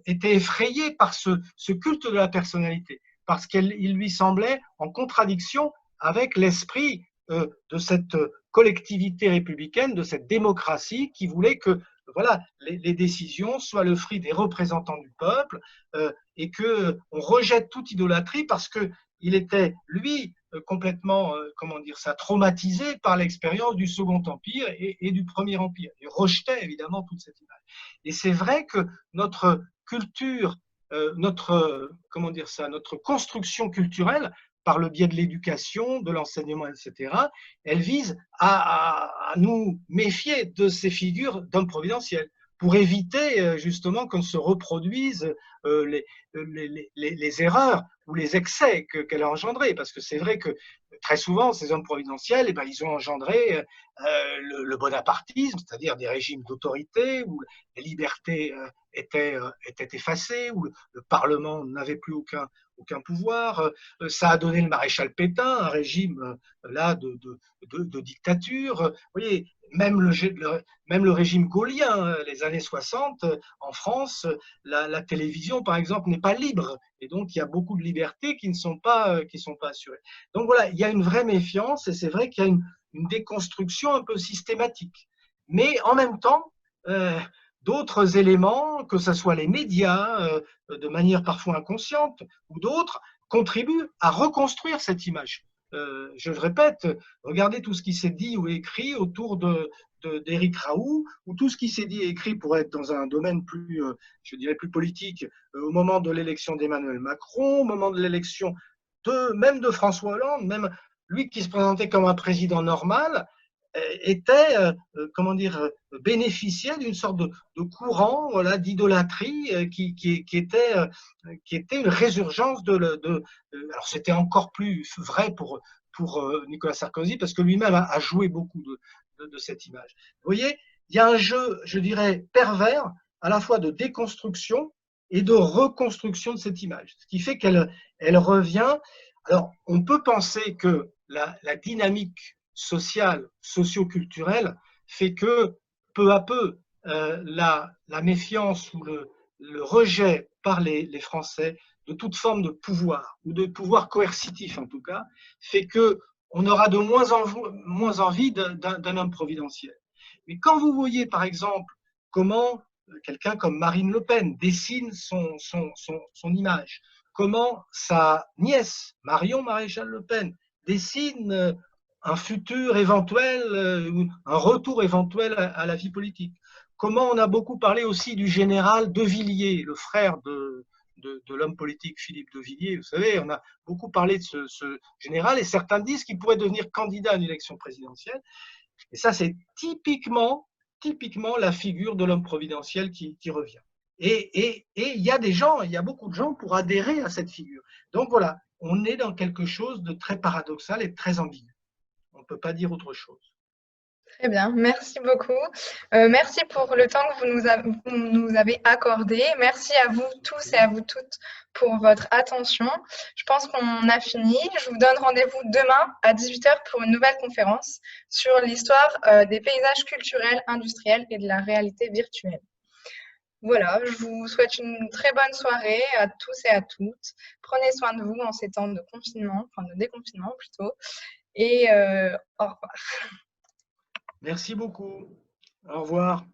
était effrayé par ce culte de la personnalité, parce qu'il lui semblait en contradiction avec l'esprit de cette collectivité républicaine, de cette démocratie qui voulait que voilà, les décisions soient le fruit des représentants du peuple et qu'on rejette toute idolâtrie parce qu'il était, lui, complètement, comment dire ça, traumatisé par l'expérience du Second Empire et du Premier Empire. Il rejetait évidemment toute cette image. Et c'est vrai que notre culture, comment dire ça, notre construction culturelle, par le biais de l'éducation, de l'enseignement, etc., elle vise à nous méfier de ces figures d'hommes providentiels pour éviter justement qu'on se reproduisent les erreurs ou les excès qu'elle a engendrés. Parce que c'est vrai que très souvent, ces hommes providentiels, eh ben, ils ont engendré le bonapartisme, c'est-à-dire des régimes d'autorité où les libertés étaient effacées, où le Parlement n'avait plus aucun pouvoir. Ça a donné le maréchal Pétain, un régime là de dictature. Vous voyez, même le régime gaullien, les années 60, en France, la télévision, par exemple, n'est pas libre. Et donc, il y a beaucoup de libertés qui ne sont pas assurées. Donc voilà, il y a une vraie méfiance et c'est vrai qu'il y a une déconstruction un peu systématique. Mais en même temps, d'autres éléments, que ce soit les médias, de manière parfois inconsciente, ou d'autres, contribuent à reconstruire cette image. Je le répète, regardez tout ce qui s'est dit ou écrit autour d'Éric Raoult, ou tout ce qui s'est dit et écrit pour être dans un domaine plus, je dirais, plus politique, au moment de l'élection d'Emmanuel Macron, au moment de l'élection même de François Hollande, même lui qui se présentait comme un président normal, était, comment dire, bénéficiait d'une sorte de courant voilà, d'idolâtrie qui était une résurgence alors c'était encore plus vrai pour Nicolas Sarkozy parce que lui-même a joué beaucoup de cette image. Vous voyez, il y a un jeu, je dirais, pervers à la fois de déconstruction et de reconstruction de cette image, ce qui fait qu'elle revient. Alors, on peut penser que la dynamique sociale, socio-culturelle, fait que peu à peu, la méfiance ou le rejet par les Français de toute forme de pouvoir, ou de pouvoir coercitif en tout cas, fait qu'on aura de moins envie d'un homme providentiel. Mais quand vous voyez par exemple comment quelqu'un comme Marine Le Pen dessine son image, comment sa nièce, Marion Maréchal Le Pen, dessine un futur éventuel, un retour éventuel à la vie politique. Comment on a beaucoup parlé aussi du général De Villiers, le frère de l'homme politique Philippe De Villiers. Vous savez, on a beaucoup parlé de ce général et certains disent qu'il pourrait devenir candidat à une élection présidentielle. Et ça, c'est typiquement la figure de l'homme providentiel qui revient. Et il y a il y a beaucoup de gens pour adhérer à cette figure. Donc voilà, on est dans quelque chose de très paradoxal et de très ambigu. On ne peut pas dire autre chose. Très bien, merci beaucoup. Merci pour le temps que vous nous avez accordé. Merci à vous tous et à vous toutes pour votre attention. Je pense qu'on a fini. Je vous donne rendez-vous demain à 18h pour une nouvelle conférence sur l'histoire des paysages culturels, industriels et de la réalité virtuelle. Voilà, je vous souhaite une très bonne soirée à tous et à toutes. Prenez soin de vous en ces temps de confinement, enfin de déconfinement plutôt. Et au revoir. Merci beaucoup. Au revoir.